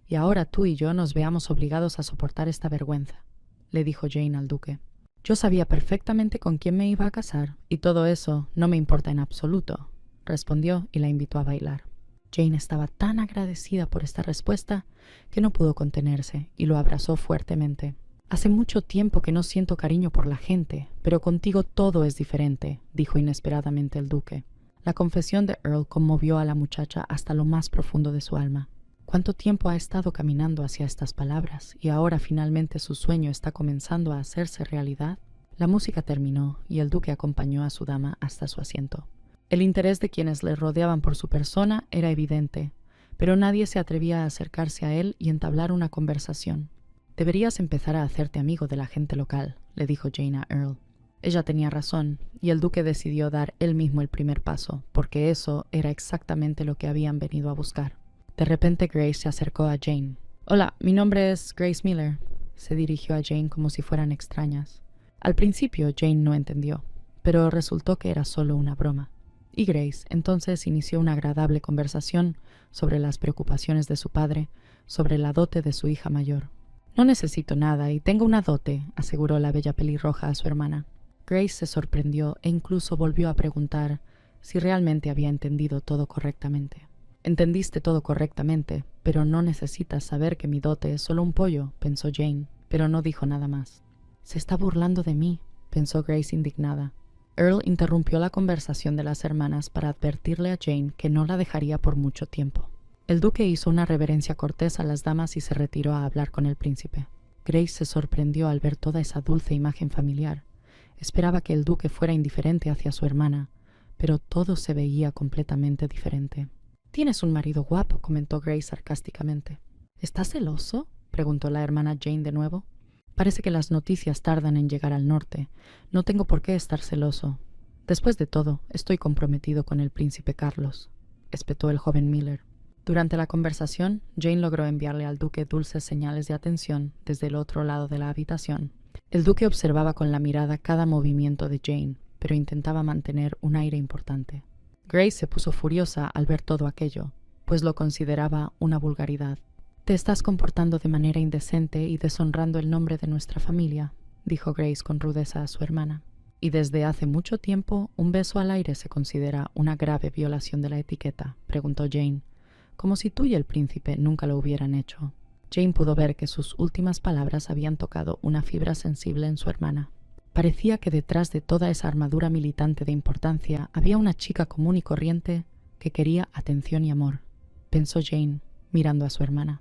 y ahora tú y yo nos veamos obligados a soportar esta vergüenza», le dijo Jane al duque. «Yo sabía perfectamente con quién me iba a casar y todo eso no me importa en absoluto», respondió y la invitó a bailar. Jane estaba tan agradecida por esta respuesta que no pudo contenerse y lo abrazó fuertemente. «Hace mucho tiempo que no siento cariño por la gente, pero contigo todo es diferente», dijo inesperadamente el duque. La confesión de Earl conmovió a la muchacha hasta lo más profundo de su alma. ¿Cuánto tiempo ha estado caminando hacia estas palabras y ahora finalmente su sueño está comenzando a hacerse realidad? La música terminó y el duque acompañó a su dama hasta su asiento. El interés de quienes le rodeaban por su persona era evidente, pero nadie se atrevía a acercarse a él y entablar una conversación. «Deberías empezar a hacerte amigo de la gente local», le dijo Jane a Earl. Ella tenía razón, y el duque decidió dar él mismo el primer paso, porque eso era exactamente lo que habían venido a buscar. De repente Grace se acercó a Jane. «Hola, mi nombre es Grace Miller», se dirigió a Jane como si fueran extrañas. Al principio Jane no entendió, pero resultó que era solo una broma. Y Grace entonces inició una agradable conversación sobre las preocupaciones de su padre, sobre la dote de su hija mayor. «No necesito nada y tengo una dote», aseguró la bella pelirroja a su hermana. Grace se sorprendió e incluso volvió a preguntar si realmente había entendido todo correctamente. «Entendiste todo correctamente, pero no necesitas saber que mi dote es solo un pollo», pensó Jane, pero no dijo nada más. «Se está burlando de mí», pensó Grace indignada. Earl interrumpió la conversación de las hermanas para advertirle a Jane que no la dejaría por mucho tiempo. El duque hizo una reverencia cortés a las damas y se retiró a hablar con el príncipe. Grace se sorprendió al ver toda esa dulce imagen familiar. Esperaba que el duque fuera indiferente hacia su hermana, pero todo se veía completamente diferente. «Tienes un marido guapo», comentó Grace sarcásticamente. «¿Estás celoso?», preguntó la hermana Jane de nuevo. «Parece que las noticias tardan en llegar al norte. No tengo por qué estar celoso. Después de todo, estoy comprometido con el príncipe Carlos», espetó el joven Miller. Durante la conversación, Jane logró enviarle al duque dulces señales de atención desde el otro lado de la habitación. El duque observaba con la mirada cada movimiento de Jane, pero intentaba mantener un aire importante. Grace se puso furiosa al ver todo aquello, pues lo consideraba una vulgaridad. «Te estás comportando de manera indecente y deshonrando el nombre de nuestra familia», dijo Grace con rudeza a su hermana. «Y desde hace mucho tiempo un beso al aire se considera una grave violación de la etiqueta», preguntó Jane, como si tú y el príncipe nunca lo hubieran hecho. Jane pudo ver que sus últimas palabras habían tocado una fibra sensible en su hermana. Parecía que detrás de toda esa armadura militante de importancia había una chica común y corriente que quería atención y amor, pensó Jane, mirando a su hermana.